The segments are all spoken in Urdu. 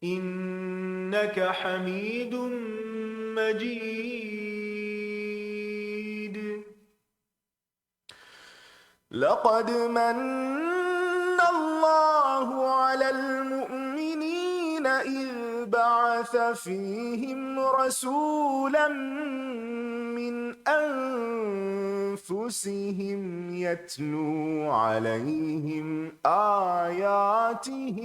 إنك حميد مجيد. لقد من الله على المؤمنين إذ بعث فيهم رسولا من أنفسهم يتلو عليهم آياته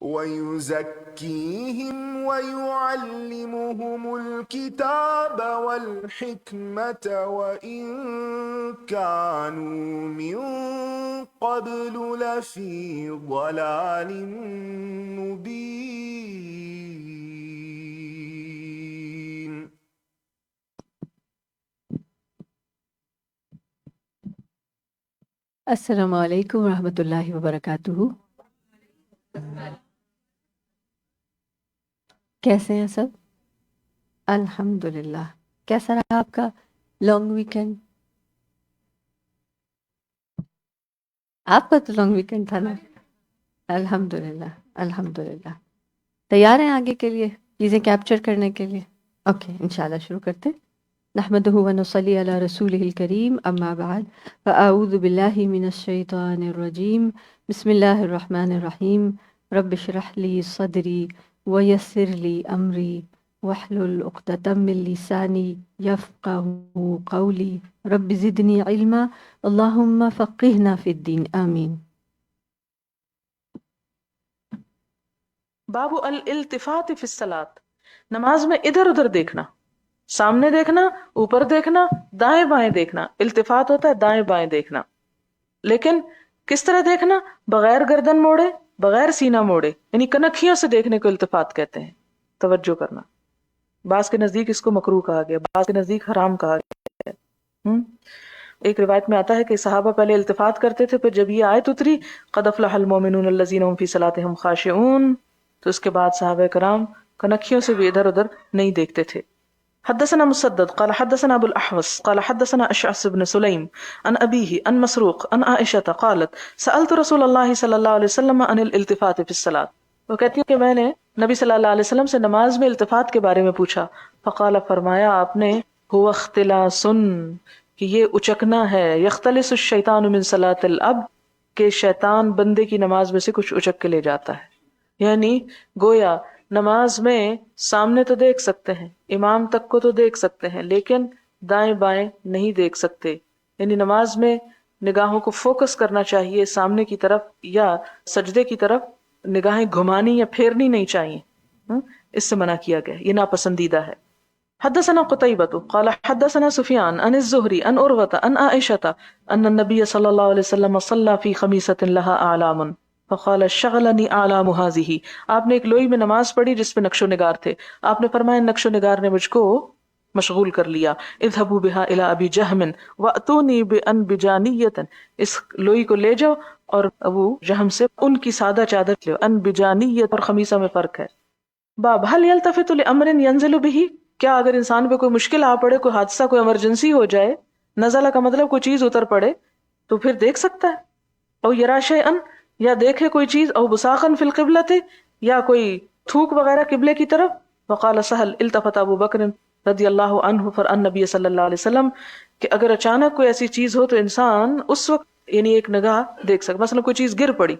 ويزكيهم ويعلمهم الكتاب والحكمة وإن كانوا من قبل لفي ضلال مبين. السلام علیکم ورحمۃ اللہ وبرکاتہ. کیسے ہیں سب؟ الحمدللہ. کیسا رہا آپ کا لانگ ویکینڈ؟ آپ کا تو لانگ ویکینڈ تھا نا. الحمدللہ الحمدللہ. تیار ہیں آگے کے لیے چیزیں کیپچر کرنے کے لیے؟ اوکے انشاءاللہ شروع کرتے. نحمدہ ونصلی علی رسولہ الکریم اما بعد فاعوذ باللہ من الشیطان الرجیم. بسم اللہ الرحمن الرحیم. رب اشرح لی صدری ویسر لی امری واحلل عقدۃ من لسانی یفقہوا قولی. رب زدنی علما اللہم فقہنا فی الدین آمین. باب الالتفات فی الصلاۃ. نماز میں ادھر ادھر دیکھنا، سامنے دیکھنا، اوپر دیکھنا، دائیں بائیں دیکھنا. التفات ہوتا ہے دائیں بائیں دیکھنا، لیکن کس طرح دیکھنا؟ بغیر گردن موڑے، بغیر سینہ موڑے، یعنی کنکھیوں سے دیکھنے کو التفات کہتے ہیں. توجہ کرنا. بعض کے نزدیک اس کو مکروہ کہا گیا، بعض کے نزدیک حرام کہا گیا. ایک روایت میں آتا ہے کہ صحابہ پہلے التفات کرتے تھے، پھر جب یہ آیت اتری قد افلح المؤمنون الذین هم فی صلاتهم خاشعون، تو اس کے بعد صحابہ کرام کنکھیوں سے بھی ادھر ادھر نہیں دیکھتے تھے. حدثنا مسدد قال حدثنا ابو الاحوص قال حدثنا اشعث بن سلیم عن ابيه عن مسروق عن عائشة قالت سألت رسول الله صلی اللہ علیہ وسلم عن الالتفات في الصلاة. وہ کہتی ہے کہ میں نے نبی صلی اللہ علیہ وسلم سے نماز میں التفات کے بارے میں پوچھا. فقال فرمایا آپ نے هو اختلاس کہ یہ اچکنا ہے، یختلس الشیطان من صلاة العبد کہ شیطان بندے کی نماز میں سے کچھ اچک کے لے جاتا ہے. یعنی گویا نماز میں سامنے تو دیکھ سکتے ہیں، امام تک کو تو دیکھ سکتے ہیں، لیکن دائیں بائیں نہیں دیکھ سکتے. یعنی نماز میں نگاہوں کو فوکس کرنا چاہیے سامنے کی طرف یا سجدے کی طرف، نگاہیں گھمانی یا پھیرنی نہیں چاہیے. اس سے منع کیا گیا، یہ ناپسندیدہ ہے. حدثنا قتيبة قال حدثنا سفيان عن الزهري عن عروة عن عائشة أن النبي صلى الله عليه وسلم صلى في خميسة لها أعلام فقال شغلني أعلام هذه. آپ نے ایک لوئی میں نماز پڑھی جس پہ نقش و نگار تھے. آپ نے فرمایا نقش و نگار نے مجھ کو مشغول کر لیا. اذهبوا بها إلى أبي جهم وأتوني بأنبجانية. اس لوئی کو لے جاؤ اور ابو جہم سے ان کی سادہ چادر لے. انبجانیت اور خمیسہ میں فرق ہے. باب هل يلتفت لأمر ينزل به. کیا اگر انسان پہ کوئی مشکل آ پڑے، کوئی حادثہ، کوئی ایمرجنسی ہو جائے، نزلہ کا مطلب کوئی چیز اتر پڑے، تو پھر دیکھ سکتا ہے. او یرا شیئا یا دیکھے کوئی چیز، او بصاقا فی القبلۃ یا کوئی تھوک وغیرہ قبلے کی طرف. وقال سہل التفت ابو بکر رضی اللہ عنہ فرأى النبی صلی اللہ علیہ وسلم کہ اگر اچانک کوئی ایسی چیز ہو تو انسان اس وقت یعنی ایک نگاہ دیکھ سکتا. مثلا کوئی چیز گر پڑی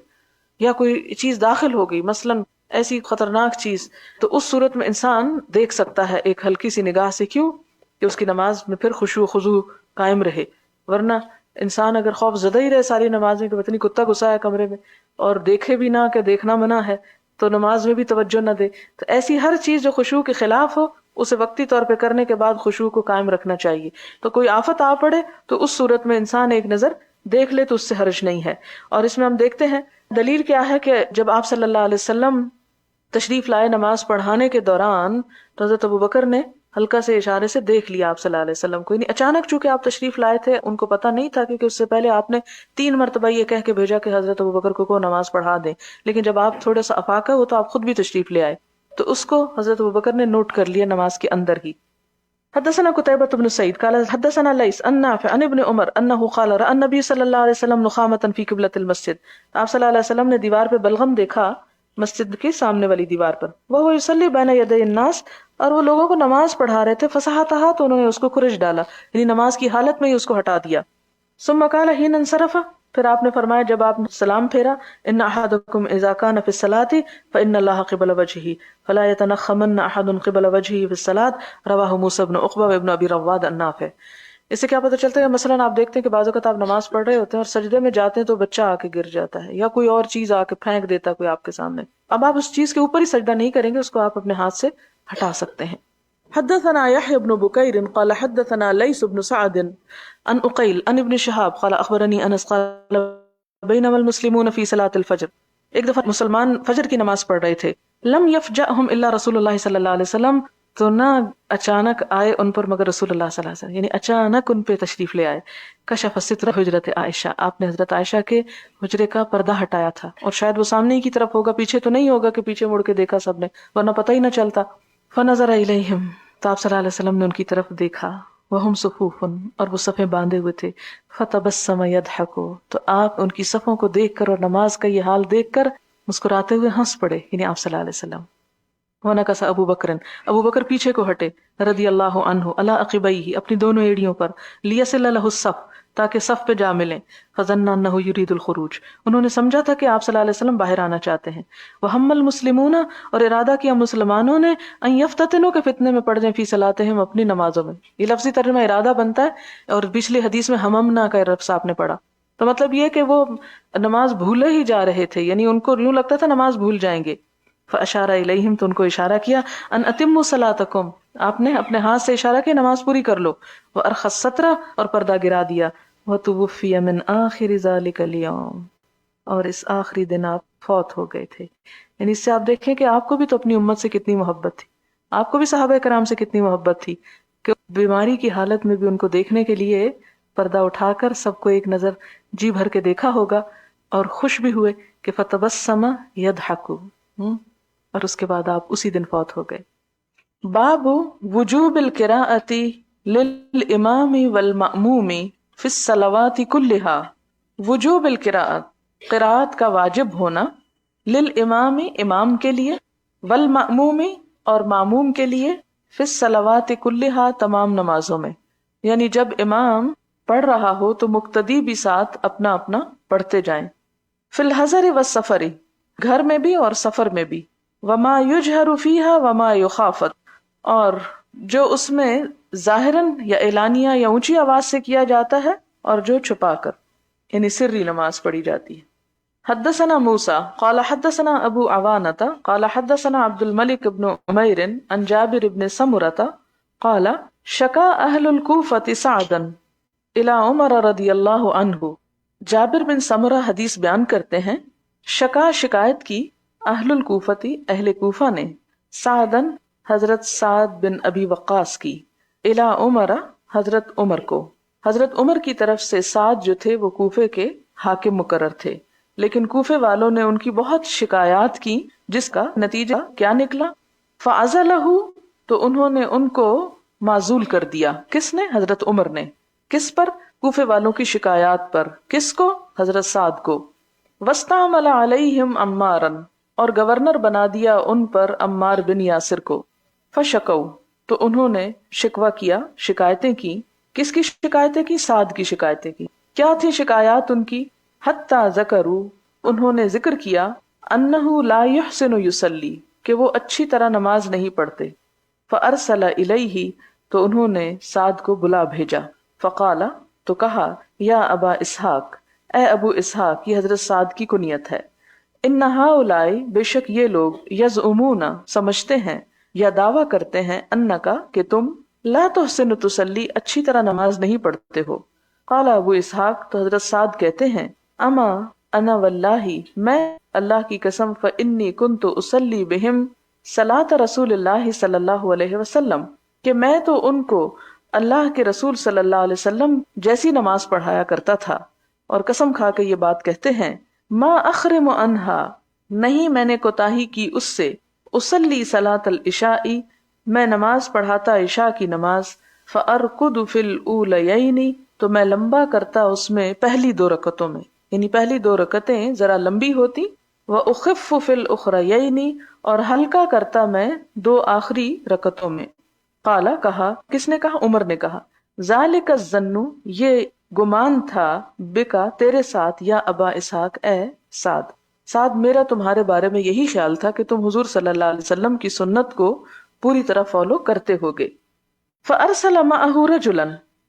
یا کوئی چیز داخل ہو گئی، مثلا ایسی خطرناک چیز، تو اس صورت میں انسان دیکھ سکتا ہے ایک ہلکی سی نگاہ سے. کیوں؟ کہ اس کی نماز میں پھر خشوع و خضوع قائم رہے. ورنہ انسان اگر خوف زدہ ہی رہے ساری نماز میں کہ پتہ نہیں کتا گھسا ہے کمرے میں، اور دیکھے بھی نہ کہ دیکھنا منع ہے، تو نماز میں بھی توجہ نہ دے. تو ایسی ہر چیز جو خشوع کے خلاف ہو اسے وقتی طور پہ کرنے کے بعد خشوع کو قائم رکھنا چاہیے. تو کوئی آفت آ پڑے تو اس صورت میں انسان ایک نظر دیکھ لے تو اس سے حرج نہیں ہے. اور اس میں ہم دیکھتے ہیں دلیل کیا ہے کہ جب آپ صلی اللہ علیہ وسلم تشریف لائے نماز پڑھانے کے دوران تو حضرت ابو بکر نے ہلکا سے اشارے سے دیکھ لیا آپ صلی اللہ علیہ وسلم کو. یعنی اچانک چونکہ آپ تشریف لائے تھے ان کو پتہ نہیں تھا، کیونکہ اس سے پہلے آپ نے 3 مرتبہ یہ کہہ کے بھیجا کہ حضرت ابو بکر کو نماز پڑھا دیں. لیکن جب آپ تھوڑا سا افاقہ ہو تو آپ خود بھی تشریف لے آئے، تو اس کو حضرت ابو بکر نے نوٹ کر لیا نماز کے اندر ہی. حدثنا قتيبة بن سعيد قال حدثنا ليس عن نافع عن ابن عمر انه قال راى النبي صلی اللہ علیہ وسلم نخامة في قبلة المسجد. آپ صلی اللہ علیہ وسلم نے دیوار پہ بلغم دیکھا مسجد کے سامنے والی دیوار پر. وہ یصلی بین یدی الناس، اور وہ لوگوں کو نماز پڑھا رہے تھے. فصحتها، تو انہوں نے اس کو خرش ڈالا، یعنی نماز کی حالت میں ہی اس کو ہٹا دیا. ثم قال حين انصرف، پھر آپ نے فرمایا جب آپ نے سلام پھیرا، ان احدکم اذا كان في الصلاة فان الله قبل وجهه فلا يتنخمن احد قبل وجهه في الصلاة. رواه موسى بن عقبہ وابن ابی رواد عن نافع. اس سے کیا پتہ چلتا ہے، مثلا آپ دیکھتے ہیں کہ بعض اوقات آپ نماز پڑھ رہے ہوتے ہیں اور سجدے میں جاتے ہیں تو بچہ آ کے گر جاتا ہے یا کوئی اور چیز آ کے پھینک دیتا ہے کوئی آپ کے سامنے. اب آپ اس چیز کے اوپر ہی سجدہ نہیں کریں گے، اس کو آپ اپنے ہاتھ سے ہٹا سکتے ہیں. حدثنا يحيى بن بكير قال حدثنا ليس بن سعد عن أقيل عن ابن شهاب قال أخبرني أنس قال بينما المسلمون في صلاة الفجر. ایک دفعہ مسلمان فجر کی نماز پڑھ رہے تھے. لم يفجأهم إلا رسول الله صلی اللہ علیہ وسلم، تو نہ اچانک آئے ان پر مگر رسول اللہ صلی اللہ علیہ وسلم، یعنی اچانک ان پہ تشریف لے آئے. کشف الستر حجرت عائشہ، آپ نے حضرت عائشہ کے حجرے کا پردہ ہٹایا تھا، اور شاید وہ سامنے کی طرف ہوگا، پیچھے تو نہیں ہوگا کہ پیچھے مڑ کے دیکھا سب نے، ورنہ پتہ ہی نہ چلتا. فنظر الیہم، تو آپ صلی اللہ علیہ وسلم نے ان کی طرف دیکھا. وہم صفوف، اور وہ صفیں باندھے ہوئے تھے. فتبسم یضحک، تو آپ ان کی صفوں کو دیکھ کر اور نماز کا یہ حال دیکھ کر مسکراتے ہوئے ہنس پڑے، یعنی آپ صلی اللہ علیہ وسلم. ونکس ابو بکر، ابو بکر پیچھے کو ہٹے رضی اللہ عنہ علی عقبیہ، اپنی دونوں ایڑیوں پر، لیصل لہ الصف، تاکہ صف پہ جا ملیں. فظن انہ یرید الخروج، انہوں نے سمجھا تھا کہ آپ صلی اللہ علیہ وسلم باہر آنا چاہتے ہیں. وہم المسلمون، اور ارادہ کیا مسلمانوں نے، ان یفتتنوا، کہ فتنے میں پڑ جائیں، فی صلاتہم، اپنی نمازوں میں. یہ لفظی ترجمہ ارادہ بنتا ہے، اور پچھلی حدیث میں ہممنا کا لفظ آپ نے پڑھا، تو مطلب یہ کہ وہ نماز بھولے ہی جا رہے تھے، یعنی ان کو یوں لگتا تھا نماز بھول جائیں گے. فاشار الیہم، تو ان کو اشارہ کیا. ان اتموا صلاتکم، آپ نے اپنے ہاتھ سے اشارہ کیا نماز پوری کر لو. وارخى الستر، اور پردہ گرا دیا. وتوفی من آخر ذلک اليوم، اور اس آخری دن آپ فوت ہو گئے تھے. یعنی اس سے آپ دیکھیں کہ آپ کو بھی تو اپنی امت سے کتنی محبت تھی، آپ کو بھی صحابہ کرام سے کتنی محبت تھی کہ بیماری کی حالت میں بھی ان کو دیکھنے کے لیے پردہ اٹھا کر سب کو ایک نظر جی بھر کے دیکھا ہوگا، اور خوش بھی ہوئے کہ فتبسم یضحک، اور اس کے بعد آپ اسی دن فوت ہو گئے. باب وجوب القراءۃ للامام والمأموم فی الصلوات کلھا. وجوب القراءۃ، قراءت کا واجب ہونا، للامام، امام کے لیے، والمأموم، اور معموم کے لیے، فی الصلوات کلھا، تمام نمازوں میں. یعنی جب امام پڑھ رہا ہو تو مقتدی بھی ساتھ اپنا اپنا پڑھتے جائیں. فی الحضر والسفر، گھر میں بھی اور سفر میں بھی. وما یجہر فیہا وما یخافت، اور جو اس میں ظاہراً یا اعلانیہ یا اونچی آواز سے کیا جاتا ہے، اور جو چھپا کر، یعنی سری نماز پڑھی جاتی ہے. حدثنا موسیٰ قال حدثنا ابو عوانۃ قال حدثنا عبد الملک بن عمیر عن جابر بن سمرۃ قال شکا اہل الکوفۃ سعدا الی عمر رضی اللہ عنہ. جابر بن سمرہ حدیث بیان کرتے ہیں، شکا، شکایت کی، اہل الکوفتی، اہل کوفہ نے، سعدن، حضرت سعد بن ابی وقاص کی، الی عمر، حضرت عمر کو. حضرت عمر کی طرف سے سعد جو تھے وہ کوفے کے حاکم مقرر تھے، لیکن کوفے والوں نے ان کی بہت شکایات کی، جس کا نتیجہ کیا نکلا؟ فعزلہ، تو انہوں نے ان کو معزول کر دیا. کس نے؟ حضرت عمر نے. کس پر؟ کوفے والوں کی شکایات پر. کس کو؟ حضرت سعد کو. واستعمل علیہم عمارا، اور گورنر بنا دیا ان پر عمار بن یاسر کو. فشکو، تو انہوں نے شکوہ کیا، شکایتیں کی. کس کی شکایتیں کی؟ سعد کی شکایتیں کی. کیا تھی شکایات ان کی؟ حتی ذکروا، انہوں نے ذکر کیا، انہ لا یحسن یصلی، کہ وہ اچھی طرح نماز نہیں پڑھتے. فارسل الیہ، تو انہوں نے سعد کو بلا بھیجا. فقال، تو کہا، یا ابا اسحاق، اے ابو اسحاق، یہ حضرت سعد کی کنیت ہے. ان ہؤلاء، بے شک یہ لوگ، یزعمون، سمجھتے ہیں، یا دعویٰ کرتے ہیں، انکا، کہ تم، لا تحسن تصلی، اچھی طرح نماز نہیں پڑھتے ہو. قال ابو اسحاق، تو حضرت سعد کہتے ہیں، اما انا واللہ، میں اللہ کی قسم، فانی کنت اصلی بہم صلاۃ رسول اللہ صلی اللہ علیہ وسلم، کہ میں تو ان کو اللہ کے رسول صلی اللہ علیہ وسلم جیسی نماز پڑھایا کرتا تھا. اور قسم کھا کے یہ بات کہتے ہیں، ما اخرم عنہا، نہیں میں نے کوتاہی کی اس سے، اصلی صلاۃ العشاء، میں نماز پڑھاتا عشاء کی نماز، فأرقد فی الأولیین، تو میں لمبا کرتا اس میں پہلی 2 رکعتوں میں، یعنی پہلی 2 رکعتیں ذرا لمبی ہوتی، وأخف فی الأخریین، اور ہلکا کرتا میں 2 آخری رکعتوں میں۔ قالا، کہا، کس نے کہا؟ عمر نے کہا، ذالک الظن، یہ گمان تھا، بکا، تیرے ساتھ، یا ابا اسحاق، اے سعد، سعد، میرا تمہارے بارے میں یہی خیال تھا کہ تم حضور صلی اللہ علیہ وسلم کی سنت کو پوری طرح فالو کرتے ہوگے۔ فارسل معہ رجلا،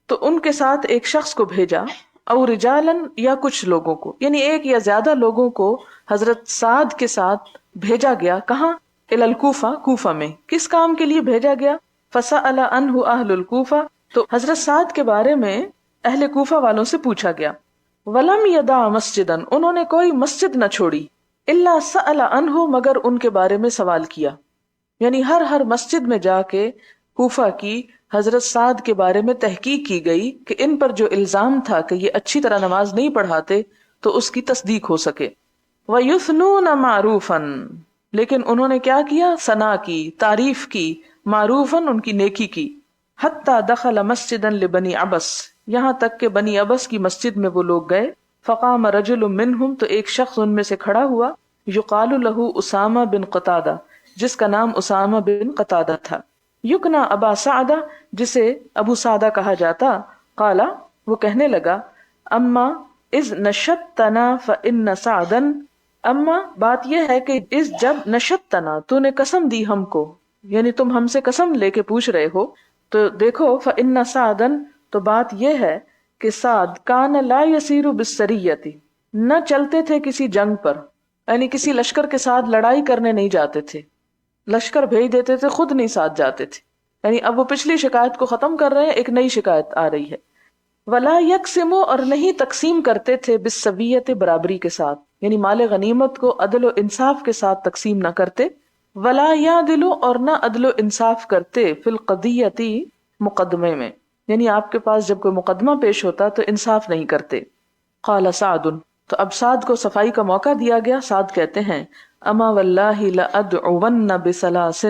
تو ان کے ساتھ ایک شخص کو بھیجا، او رجالا، یا کچھ لوگوں کو، یعنی ایک یا زیادہ لوگوں کو حضرت سعد کے ساتھ بھیجا گیا۔ کہاں؟ الی الکوفہ، کوفہ میں۔ کس کام کے لیے بھیجا گیا؟ فسأل عنہ اہل الکوفہ، تو حضرت سعد کے بارے میں اہل کوفہ والوں سے پوچھا گیا۔ ولم یدع مسجدا، انہوں نے کوئی مسجد نہ چھوڑی، الا سأل عنہ، مگر ان کے بارے میں سوال کیا، یعنی ہر مسجد میں جا کے کوفہ کی حضرت سعد کے بارے میں تحقیق کی گئی کہ ان پر جو الزام تھا کہ یہ اچھی طرح نماز نہیں پڑھاتے تو اس کی تصدیق ہو سکے۔ وَيُثْنُونَ مَعْرُوفًا، لیکن انہوں نے کیا کیا؟ ثنا کی، تعریف کی، معروفاً، ان کی نیکی کی۔ حتی دخل مسجدا لبنی عبس، یہاں تک کہ بنی عبس کی مسجد میں وہ لوگ گئے۔ فقام رجل منہم، تو ایک شخص ان میں سے کھڑا ہوا، یقال لہ اسامہ بن قتادہ، جس کا نام اسامہ بن قتادہ تھا، یکنا ابا سعدہ، جسے ابو سعدہ کہا جاتا۔ قالا، وہ کہنے لگا، اما اذ نشدتنا فإن سعدا، اما بات یہ ہے کہ اس جب نشدتنا، تو نے قسم دی ہم کو، یعنی تم ہم سے قسم لے کے پوچھ رہے ہو، تو دیکھو فإن سعدا، تو بات یہ ہے کہ سعد کان لا یسیر بالسریۃ، نہ چلتے تھے کسی جنگ پر، یعنی کسی لشکر کے ساتھ لڑائی کرنے نہیں جاتے تھے، لشکر بھیج دیتے تھے، خود نہیں ساتھ جاتے تھے۔ یعنی اب وہ پچھلی شکایت کو ختم کر رہے ہیں، ایک نئی شکایت آ رہی ہے۔ ولا یقسم، اور نہیں تقسیم کرتے تھے، بالسویۃ، برابری کے ساتھ، یعنی مال غنیمت کو عدل و انصاف کے ساتھ تقسیم نہ کرتے۔ ولا یعدل، اور نہ عدل و انصاف کرتے، فی القضیۃ، مقدمے میں، یعنی آپ کے پاس جب کوئی مقدمہ پیش ہوتا تو انصاف نہیں کرتے۔ قال سعد، تو اب سعد کو صفائی کا موقع دیا گیا۔ سعد کہتے ہیں، اما واللہ لأدعون بثلاث،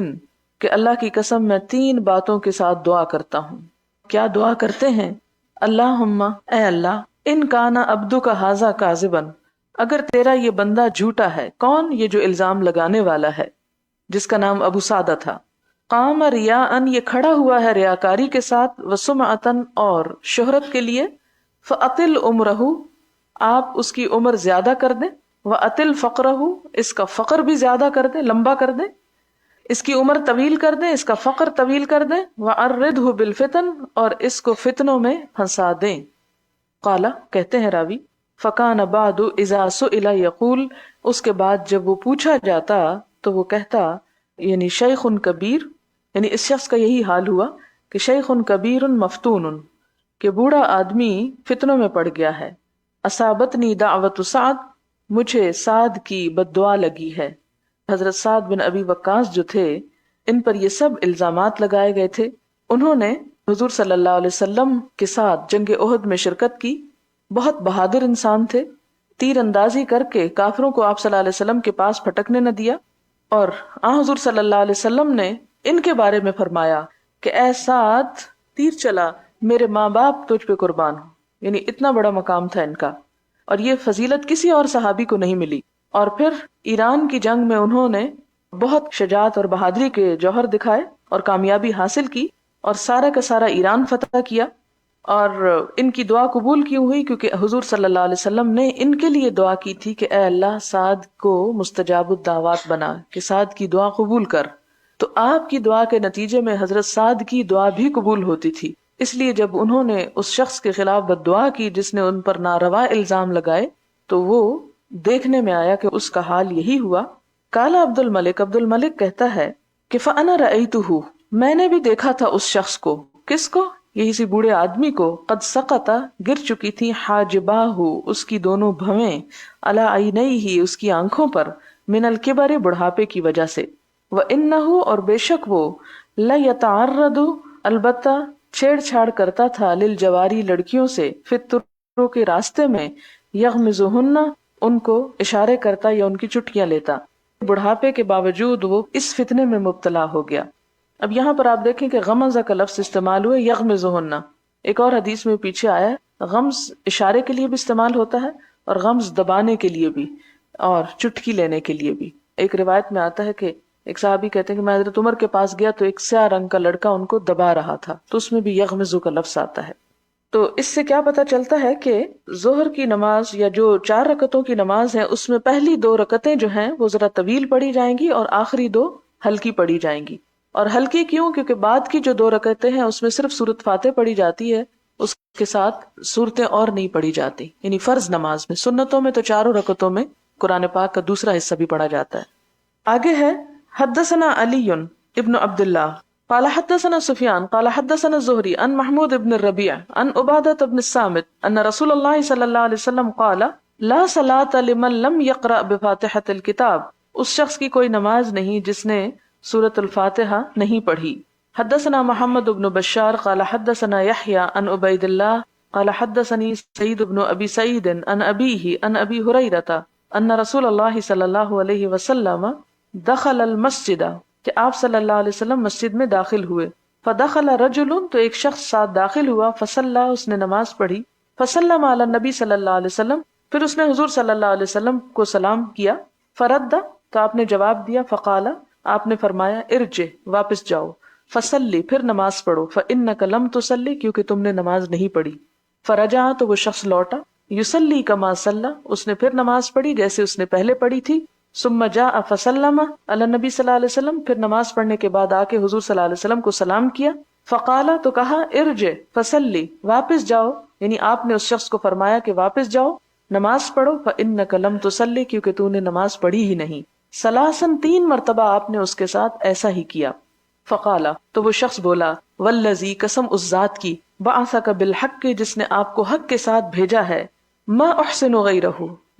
کہ اللہ کی قسم میں 3 باتوں کے ساتھ دعا کرتا ہوں۔ کیا دعا کرتے ہیں؟ اللہم، اے اللہ، ان کان عبدک ھذا کاذبا، اگر تیرا یہ بندہ جھوٹا ہے۔ کون؟ یہ جو الزام لگانے والا ہے، جس کا نام ابو سعدہ تھا۔ قام ریاءً، یہ کھڑا ہوا ہے ریاکاری کے ساتھ، وسمعۃً، اور شہرت کے لیے۔ فاطل عمرہ، آپ اس کی عمر زیادہ کر دیں، واطل فقرہ، اس کا فقر بھی زیادہ کر دیں، لمبا کر دیں، اس کی عمر طویل کر دیں، اس کا فقر طویل کر دیں، وعرضہ بالفتن، اور اس کو فتنوں میں پھنسا دیں۔ قال، کہتے ہیں راوی، فکان بعد اذا سئل یقول، اس کے بعد جب وہ پوچھا جاتا تو وہ کہتا، یعنی شیخ کبیر، یعنی اس شخص کا یہی حال ہوا کہ شیخ کبیر مفتون، کہ بوڑھا آدمی فتنوں میں پڑ گیا ہے۔ اصابتنی دعوت سعد، مجھے سعد کی بد دعا لگی ہے۔ حضرت سعد بن ابی وقاص جو تھے، ان پر یہ سب الزامات لگائے گئے تھے۔ انہوں نے حضور صلی اللہ علیہ وسلم کے ساتھ جنگ احد میں شرکت کی، بہت بہادر انسان تھے، تیر اندازی کر کے کافروں کو آپ صلی اللہ علیہ وسلم کے پاس پھٹکنے نہ دیا، اور حضور صلی اللہ علیہ وسلم نے ان کے بارے میں فرمایا کہ اے سعد، تیر چلا، میرے ماں باپ تجھ پہ قربان ہوں، یعنی اتنا بڑا مقام تھا ان کا، اور یہ فضیلت کسی اور صحابی کو نہیں ملی۔ اور پھر ایران کی جنگ میں انہوں نے بہت شجاعت اور بہادری کے جوہر دکھائے اور کامیابی حاصل کی، اور سارا کا سارا ایران فتح کیا، اور ان کی دعا قبول کی ہوئی کیونکہ حضور صلی اللہ علیہ وسلم نے ان کے لیے دعا کی تھی کہ اے اللہ، سعد کو مستجاب الدعوات بنا، کہ سعد کی دعا قبول کر۔ تو آپ کی دعا کے نتیجے میں حضرت سعد کی دعا بھی قبول ہوتی تھی۔ اس لیے جب انہوں نے اس شخص کے خلاف بد دعا کی جس نے ان پر ناروا الزام لگائے، تو وہ دیکھنے میں آیا کہ اس کا حال یہی ہوا۔ کالا عبد الملک کہتا ہے کہ فَأَنَا رَأَيْتُهُ، میں نے بھی دیکھا تھا اس شخص کو۔ کس کو؟ یہی سی بوڑھے آدمی کو۔ قد سقط، گر چکی تھی، حاجباہ، اس کی دونوں بھویں، علی عینیہ، اس کی آنکھوں پر، من الکبر، بڑھاپے کی وجہ سے، وَإِنَّهُ، اور بے شک وہ، لَيَتَعَرَّضُ، البتہ چھیڑ چھاڑ کرتا تھا، للجواری، لڑکیوں سے، فی الطرق، کے راستے میں، یغمزہن، ان کو اشارے کرتا یا ان کی چٹکیاں لیتا۔ بڑھاپے کے باوجود وہ اس فتنے میں مبتلا ہو گیا۔ اب یہاں پر آپ دیکھیں کہ غمزہ کا لفظ استعمال ہوئے یغمزہن. ایک اور حدیث میں پیچھے آیا ہے غمز اشارے کے لیے بھی استعمال ہوتا ہے اور غمز دبانے کے لیے بھی اور چٹکی لینے کے لیے بھی. ایک روایت میں آتا ہے کہ ایک صحابی کہتے ہیں کہ میں حضرت عمر کے پاس گیا تو ایک سیاہ رنگ کا لڑکا ان کو دبا رہا تھا، تو اس میں بھی یغمزو کا لفظ آتا ہے. تو اس سے کیا پتہ چلتا ہے کہ ظہر کی نماز یا جو 4 رکعتوں کی نماز ہے اس میں پہلی 2 رکعتیں جو ہیں وہ ذرا طویل پڑھی جائیں گی اور آخری 2 ہلکی پڑھی جائیں گی. اور ہلکی کیوں؟ کیونکہ بعد کی جو 2 رکعتیں ہیں اس میں صرف سورۃ فاتح پڑھی جاتی ہے، اس کے ساتھ صورتیں اور نہیں پڑھی جاتی. یعنی فرض نماز میں، سنتوں میں تو 4 رکعتوں میں قرآن پاک کا دوسرا حصہ بھی پڑھا جاتا ہے. آگے ہے حدثنا علی ابن عبد اللہ قال حدثنا سفیان قال حدثنا الزہری عن محمود ابن الربیع عن عبادۃ ابن الصامت ان رسول اللہ صلی اللہ علیہ وسلم قال لا صلاة لمن لم يقرأ بفاتحة الكتاب. اس شخص کی کوئی نماز نہیں جس نے سورۃ الفاتحہ نہیں پڑھی. حدثنا محمد بن بشار قال حدثنا يحيى عن عبید اللہ قال حدثني سعید بن ابی سعید عن ابیہ عن ابی ہریرہ ان رسول اللہ صلی اللہ علیہ وسلم دخل المسجد کہ آپ صلی اللہ علیہ وسلم مسجد میں داخل ہوئے. فدخل رجل تو ایک شخص ساتھ داخل ہوا، فصلی اس نے نماز پڑھی، فسلم علی النبی صلی اللہ علیہ وسلم پھر اس نے حضور صلی اللہ علیہ وسلم کو سلام کیا. فرد تو آپ نے جواب دیا، فقال آپ نے فرمایا ارجع واپس جاؤ، فصلی پھر نماز پڑھو، فانک لم تصلی کیونکہ تم نے نماز نہیں پڑھی. فرجع تو وہ شخص لوٹا، یصلی کما صلی اس نے پھر نماز پڑھی جیسے اس نے پہلے پڑھی تھی. ثم جاء فسلم علی النبی صلی اللہ علیہ وسلم پھر نماز پڑھنے کے بعد آ کے حضور صلی اللہ علیہ وسلم کو سلام کیا. فقال تو کہا ارجع فصلی واپس جاؤ، یعنی آپ نے اس شخص کو فرمایا کہ واپس جاؤ نماز پڑھو، فانک لم تصلی کیونکہ تو نے نماز پڑھی ہی نہیں. ثلاثاً 3 مرتبہ آپ نے اس کے ساتھ ایسا ہی کیا. فقال تو وہ شخص بولا والذی قسم اس ذات کی بعثک بالحق جس نے آپ کو حق کے ساتھ بھیجا ہے، ما احسن غیرہ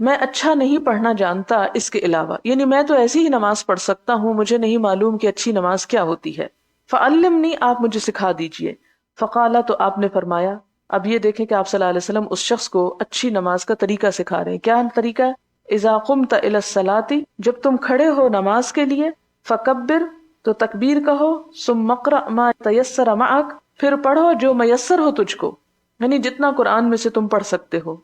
میں اچھا نہیں پڑھنا جانتا اس کے علاوہ، یعنی میں تو ایسی ہی نماز پڑھ سکتا ہوں، مجھے نہیں معلوم کہ اچھی نماز کیا ہوتی ہے. فعلمنی آپ مجھے سکھا دیجئے. فقال تو آپ نے فرمایا، اب یہ دیکھیں کہ آپ صلی اللہ علیہ وسلم اس شخص کو اچھی نماز کا طریقہ سکھا رہے ہیں. کیا طریقہ ہے؟ اذا قمت الى الصلاۃ جب تم کھڑے ہو نماز کے لیے، فکبر تو تکبیر کہو، ثم اقرأ ما تیسر معک پھر پڑھو جو میسر ہو تجھ کو، یعنی جتنا قرآن میں سے تم پڑھ سکتے ہو،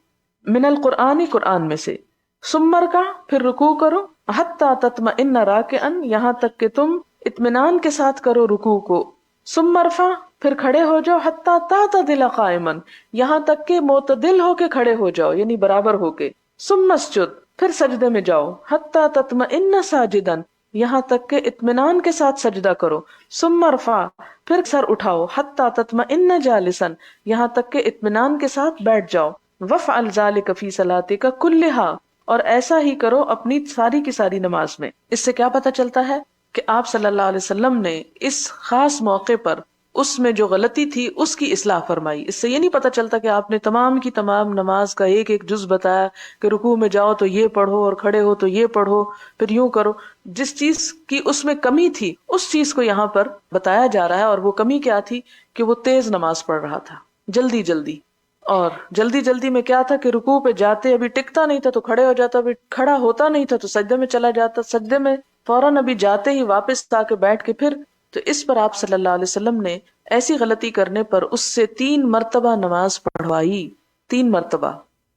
من القرآن قرآن میں سے. ثم ارکع پھر رکوع کرو، حتی تطمئن راکعا یہاں تک کہ تم اطمینان کے ساتھ کرو رکوع کو. ثم ارفع پھر کھڑے ہو جاؤ، حتی تعتدل قائما یہاں تک کہ معتدل ہو کے کھڑے ہو جاؤ یعنی برابر ہو کے. ثم اسجد پھر سجدے میں جاؤ، حتی تطمئن ساجدا یہاں تک کہ اطمینان کے ساتھ سجدہ کرو. ثم ارفع پھر سر اٹھاؤ، حتی تطمئن جالسا یہاں تک کہ اطمینان کے ساتھ بیٹھ جاؤ. وفعل ذلک فی صلاتک کلھا اور ایسا ہی کرو اپنی ساری کی ساری نماز میں. اس سے کیا پتہ چلتا ہے کہ آپ صلی اللہ علیہ وسلم نے اس خاص موقع پر اس میں جو غلطی تھی اس کی اصلاح فرمائی. اس سے یہ نہیں پتہ چلتا کہ آپ نے تمام کی تمام نماز کا ایک ایک جز بتایا کہ رکوع میں جاؤ تو یہ پڑھو اور کھڑے ہو تو یہ پڑھو پھر یوں کرو. جس چیز کی اس میں کمی تھی اس چیز کو یہاں پر بتایا جا رہا ہے، اور وہ کمی کیا تھی کہ وہ تیز نماز پڑھ رہا تھا، جلدی جلدی. اور جلدی جلدی میں کیا تھا کہ رکوع پہ جاتے ابھی ٹکتا نہیں تھا تو کھڑے ہو جاتا، ابھی کھڑا ہوتا نہیں تھا تو سجدے میں چلا جاتا، سجدے میں فوراً ابھی جاتے ہی واپس آ کے بیٹھ کے پھر. تو اس پر آپ صلی اللہ علیہ وسلم نے ایسی غلطی کرنے پر اس سے 3 مرتبہ نماز پڑھوائی، 3 مرتبہ.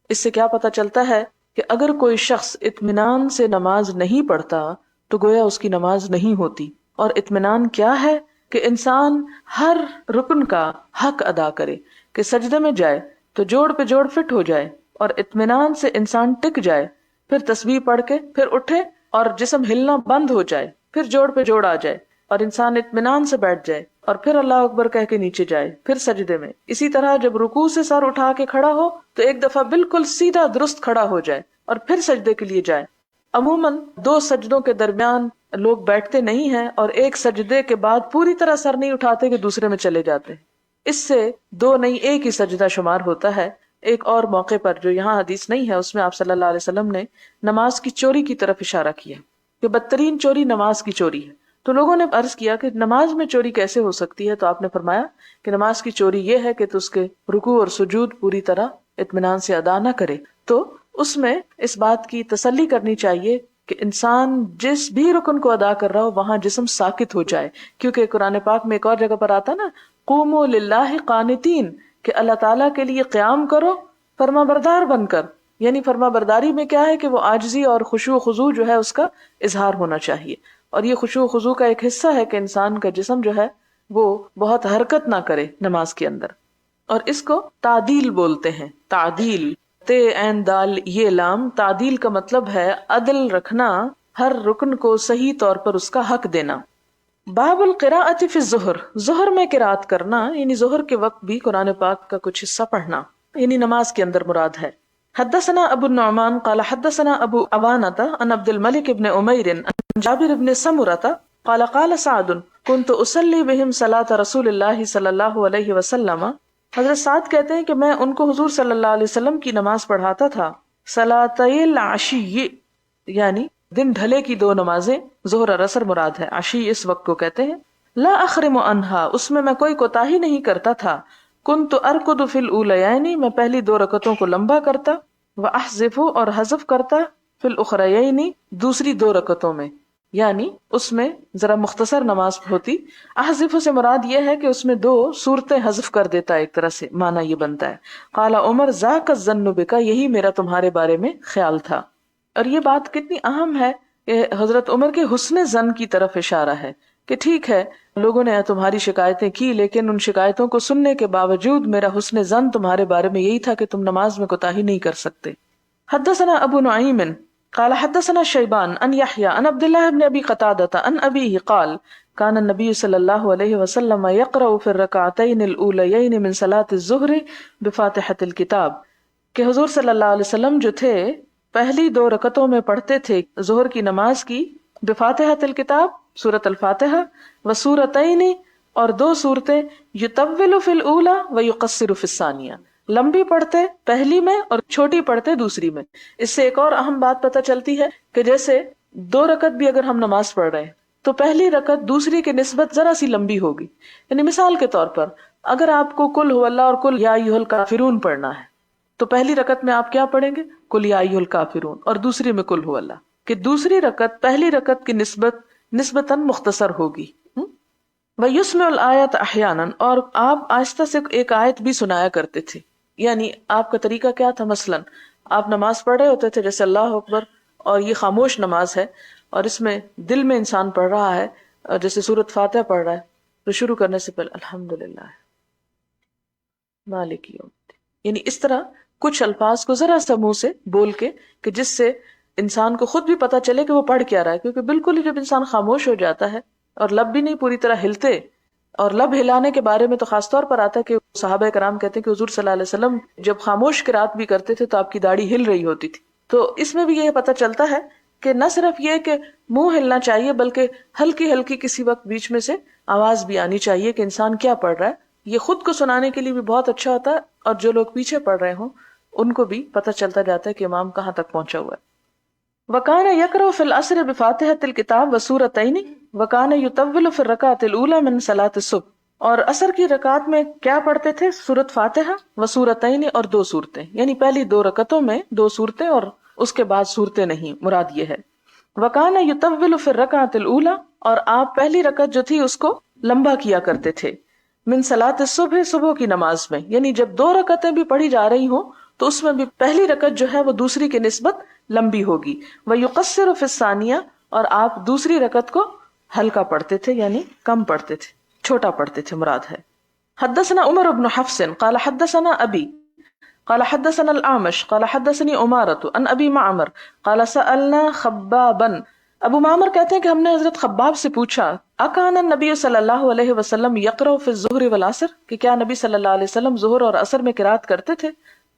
اس سے کیا پتہ چلتا ہے کہ اگر کوئی شخص اطمینان سے نماز نہیں پڑھتا تو گویا اس کی نماز نہیں ہوتی. اور اطمینان کیا ہے کہ انسان ہر رکن کا حق ادا کرے، کہ سجدے میں جائے تو جوڑ پہ جوڑ فٹ ہو جائے اور اطمینان سے انسان ٹک جائے، پھر تسبیح پڑھ کے پھر اٹھے اور جسم ہلنا بند ہو جائے، پھر جوڑ پہ جوڑ آ جائے اور انسان اطمینان سے بیٹھ جائے اور پھر اللہ اکبر کہہ کے نیچے جائے، پھر سجدے میں. اسی طرح جب رکوع سے سر اٹھا کے کھڑا ہو تو ایک دفعہ بالکل سیدھا درست کھڑا ہو جائے اور پھر سجدے کے لیے جائے. عموماً 2 سجدوں کے درمیان لوگ بیٹھتے نہیں ہیں اور ایک سجدے کے بعد پوری طرح سر نہیں اٹھاتے کہ دوسرے میں چلے جاتے ہیں. اس سے 2 نہیں ایک ہی سجدہ شمار ہوتا ہے. ایک اور موقع پر جو یہاں حدیث نہیں ہے اس میں آپ صلی اللہ علیہ وسلم نے نماز کی چوری کی طرف اشارہ کیا کہ بدترین چوری نماز کی چوری ہے. تو لوگوں نے عرض کیا کہ نماز میں چوری کیسے ہو سکتی ہے؟ تو آپ نے فرمایا کہ نماز کی چوری یہ ہے کہ تو اس کے رکوع اور سجود پوری طرح اطمینان سے ادا نہ کرے. تو اس میں اس بات کی تسلی کرنی چاہیے کہ انسان جس بھی رکن کو ادا کر رہا ہو وہاں جسم ساکت ہو جائے، کیونکہ قرآن پاک میں ایک اور جگہ پر آتا نا قوموا للہ قانتین، کہ اللہ تعالیٰ کے لیے قیام کرو فرما بردار بن کر. یعنی فرما برداری میں کیا ہے کہ وہ عاجزی اور خشوع و خضوع جو ہے اس کا اظہار ہونا چاہیے، اور یہ خشوع و خضوع کا ایک حصہ ہے کہ انسان کا جسم جو ہے وہ بہت حرکت نہ کرے نماز کے اندر. اور اس کو تعدیل بولتے ہیں. تعدیل، تے عین دال یہ لام، تعدیل کا مطلب ہے عدل رکھنا، ہر رکن کو صحیح طور پر اس کا حق دینا. باب القراءۃ فی الظہر، ظہر میں قرات کرنا، یعنی ظہر کے وقت بھی قرآن پاک کا کچھ حصہ پڑھنا، یعنی نماز کے اندر مراد ہے. حدثنا ابو النعمان قال حدثنا ابو عوانۃ عن عبد الملک بن عمیر عن جابر بن سمرۃ قال قال سعد كنت اصلی بهم صلاة رسول اللہ صلی اللہ علیہ وسلم. حضرت سعد کہتے ہیں کہ میں ان کو حضور صلی اللہ علیہ وسلم کی نماز پڑھاتا تھا. صلاتي العشی، یعنی دن ڈھلے کی دو نمازیں، ظہر اور عصر مراد ہے، عشی اس وقت کو کہتے ہیں. لا اخرم عنہا، اس میں کوئی کوتاہی نہیں کرتا تھا. کنت ارکض فی الاولیین، میں پہلی دو رکعتوں کو لمبا کرتا، واحذف اور حذف کرتا فی الاخریین، دوسری دو رکعتوں میں، یعنی اس میں ذرا مختصر نماز ہوتی. احذف سے مراد یہ ہے کہ اس میں دو صورتیں حذف کر دیتا، ایک طرح سے معنی یہ بنتا ہے. قال عمر ذاک الظن بک، یہی میرا تمہارے بارے میں خیال تھا. اور یہ بات کتنی اہم ہے کہ حضرت عمر کے حسن ظن کی طرف اشارہ ہے کہ ٹھیک ہے لوگوں نے تمہاری شکایتیں کی، لیکن ان شکایتوں کو سننے کے باوجود میرا حسن ظن تمہارے بارے میں یہی تھا کہ تم نماز میں کوتاہی نہیں کر سکتے. حدثنا ابو نعیم قال حدثنا شیبان ان یحیی ان عبد اللہ بن ابی قتادہ ان ابیہ قال کان النبی صلی اللہ علیہ وسلم یقرأ فی الرکعتین الاولیین من صلاة الظہر بفاتحۃ الکتاب، کہ حضور صلی اللہ علیہ وسلم جو تھے پہلی دو رکعتوں میں پڑھتے تھے ظہر کی نماز کی بفاتحۃ الکتاب، سورۃ الفاتحہ، وسورتین اور دو صورتیں، یطول فی الاولی ویقصر فی الثانیہ، لمبی پڑھتے پہلی میں اور چھوٹی پڑھتے دوسری میں. اس سے ایک اور اہم بات پتہ چلتی ہے کہ جیسے دو رکعت بھی اگر ہم نماز پڑھ رہے ہیں تو پہلی رکعت دوسری کے نسبت ذرا سی لمبی ہوگی. یعنی مثال کے طور پر اگر آپ کو قل هو اللہ اور قل یا ایھا الکافرون پڑھنا ہے تو پہلی رکعت میں آپ کیا پڑھیں گے؟ قل یا ایھا الکافرون، اور دوسری میں قل هو اللہ، کہ دوسری رکعت پہلی رکعت کی نسبتاً مختصر ہوگی. وَيُسْمِعُ الْآيَةَ أَحْيَانًا، اور آپ آہستہ سے ایک آیت بھی سنایا کرتے تھے. یعنی آپ کا طریقہ کیا تھا؟ مثلاً آپ نماز پڑھ رہے ہوتے تھے جیسے اللہ اکبر، اور یہ خاموش نماز ہے اور اس میں دل میں انسان پڑھ رہا ہے، اور جیسے سورۃ فاتحہ پڑھ رہا ہے تو شروع کرنے سے پہلے الحمدللہ مالک یوم الدین، یعنی اس طرح کچھ الفاظ کو ذرا سا منہ سے بول کے کہ جس سے انسان کو خود بھی پتا چلے کہ وہ پڑھ کیا رہا ہے. کیونکہ بالکل ہی جب انسان خاموش ہو جاتا ہے اور لب بھی نہیں پوری طرح ہلتے، اور لب ہلانے کے بارے میں تو خاص طور پر آتا ہے کہ صحابہ کرام کہتے ہیں کہ حضور صلی اللہ علیہ وسلم جب خاموش قرات بھی کرتے تھے تو آپ کی داڑھی ہل رہی ہوتی تھی. تو اس میں بھی یہ پتہ چلتا ہے کہ نہ صرف یہ کہ منہ ہلنا چاہیے بلکہ ہلکی ہلکی کسی وقت بیچ میں سے آواز بھی آنی چاہیے کہ انسان کیا پڑھ رہا ہے. یہ خود کو سنانے کے لیے بھی بہت اچھا ہوتا ہے، اور جو لوگ پیچھے پڑھ رہے ہوں ان کو بھی پتہ چلتا جاتا ہے کہ امام کہاں تک پہنچا ہوا ہے. وَكَانَ يَقْرَأُ فِي الْعَصْرِ بِفَاتِحَةِ الْكِتَابِ وَسُورَتَيْنِ وَكَانَ يُطَوِّلُ فِي الرَّكْعَةِ الْأُولَى مِنْ صَلَاةِ الصُّبْحِ، اور عصر کی رکعت میں کیا پڑھتے تھے؟ سورۃ فاتحہ وسورتین اور دو صورتیں، یعنی پہلی دو رکعتوں میں دو صورتیں اور اس کے بعد صورتیں نہیں، مراد یہ ہے. وَكَانَ يُطَوِّلُ فِي الرَّكْعَةِ الْأُولَى، اور آپ پہلی رکعت جو تھی اس کو لمبا کیا کرتے تھے. من صلاۃ الصبح، صبح کی نماز میں، یعنی جب دو رکعتیں بھی پڑھی جا رہی ہوں تو اس میں بھی پہلی رکعت جو ہے وہ دوسری کے نسبت لمبی ہوگی. وَيُقَصِّرُ فِي الثَّانِيَةِ، اور آپ دوسری رکعت کو ہلکا پڑھتے تھے، یعنی کم پڑھتے تھے، چھوٹا پڑھتے تھے مراد ہے. حدثنا عمر بن حفص قال حدثنا ابی قال حدثنا الاعمش قال حدثني عمارة عن ابی معمر قال سألنا خبابا. ابو معمر کہتے ہیں کہ ہم نے حضرت خباب سے پوچھا اکان النبی صلی اللہ علیہ وسلم یقرأ فی الظہر والعصر، کہ کیا نبی صلی اللہ علیہ وسلم ظہر اور عصر میں قرات کرتے تھے؟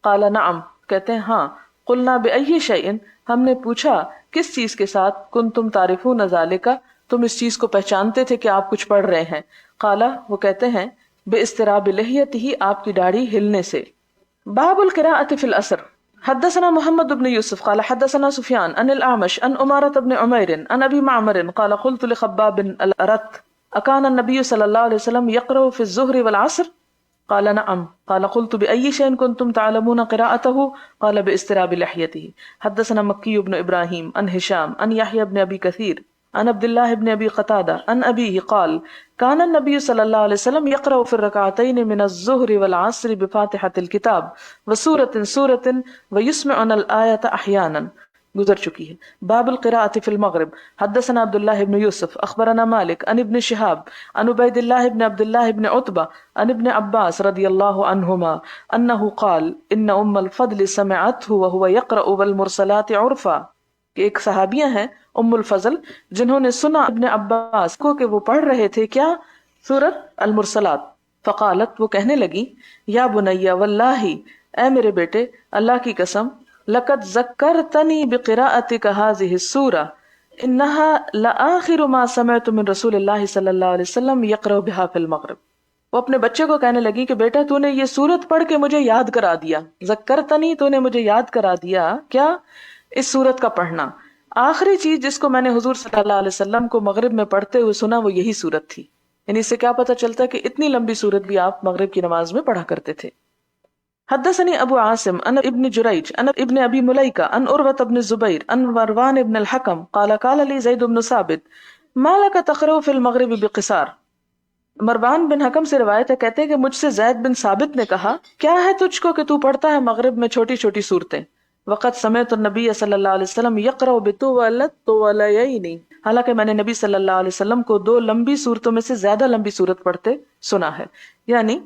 قال نعم، کہتے ہیں ہاں. قلنا بأی شیء، ہم نے پوچھا کس چیز کے ساتھ؟ کنتم تعرفون ذالک، تم اس چیز کو پہچانتے تھے کہ آپ کچھ پڑھ رہے ہیں. قال، وہ کہتے ہیں باضطراب لحیتہ، آپ کی داڑھی ہلنے سے. باب القراءۃ فی العصر. حدثنا محمد بن یوسف قال حدثنا سفیان عن الاعمش عن عمارة بن عمیر عن ابی معمر قال قلت لخباب الارت اکان النبی صلی اللہ علیہ وسلم یقرأ فی الظہر والعصر. قال نعم قال قلت بأي شيء كنتم تعلمون قراءته قال باستراب لحيته. حدثنا مكي بن إبراهيم عن هشام عن يحيى بن أبي كثير عن عبد الله بن أبي قتادة عن أبيه قال كان النبي صلى الله عليه وسلم يقرأ في الركعتين من الظهر والعصر بفاتحة الكتاب وسورة ويسمعنا الآية أحيانا. گزر چکی ہے. باب القراءة في المغرب. حدثنا عبد الله بن يوسف اخبرنا مالك عن ابن شهاب عن عبيد الله بن عبد الله بن عتبة عن ابن عباس رضي الله عنهما انه قال ان ام الفضل سمعته وهو يقرأ والمرسلات عرفا. کہ ایک صحابیاں ہیں ام الفضل جنہوں نے سنا ابن عباس کو کہ وہ پڑھ رہے تھے کیا؟ سورۃ المرسلات. فقالت وہ کہنے لگی یا بنیا واللہ اے میرے بیٹے اللہ کی قسم لقد ذکرتنی بقراءتک هذه السورة انها لآخر ما سمعت من رسول اللہ صلی اللہ علیہ وسلم يقرأ بها في المغرب. وہ اپنے بچے کو کہنے لگی کہ بیٹا تو نے یہ سورت پڑھ کے مجھے یاد کرا دیا. ذکرتنی تو نے مجھے یاد کرا دیا کیا؟ اس سورت کا پڑھنا. آخری چیز جس کو میں نے حضور صلی اللہ علیہ وسلم کو مغرب میں پڑھتے ہوئے سنا وہ یہی سورت تھی. یعنی اس سے کیا پتہ چلتا ہے کہ اتنی لمبی سورت بھی آپ مغرب کی نماز میں پڑھا کرتے تھے. حدثني ابو عاصم عن ابن جريج عن ابن ابي مليكة عن عروة بن الزبير عن مروان بن الحكم قال قال لي زيد بن ثابت ما لك تقرأ في المغرب بقصار. مروان بن حکم سے روایت ہے کہتے ہیں کہ مجھ سے زید بن ثابت نے کہا کیا ہے تجھ کو کہ تو پڑھتا ہے مغرب میں چھوٹی چھوٹی صورتیں. وقت سمعت النبی صلی اللہ علیہ وسلم يقرأ بطولتين. حالانکہ میں نے نبی صلی اللہ علیہ وسلم کو 2 لمبی صورتوں میں سے زیادہ لمبی صورت پڑھتے سنا ہے. یعنی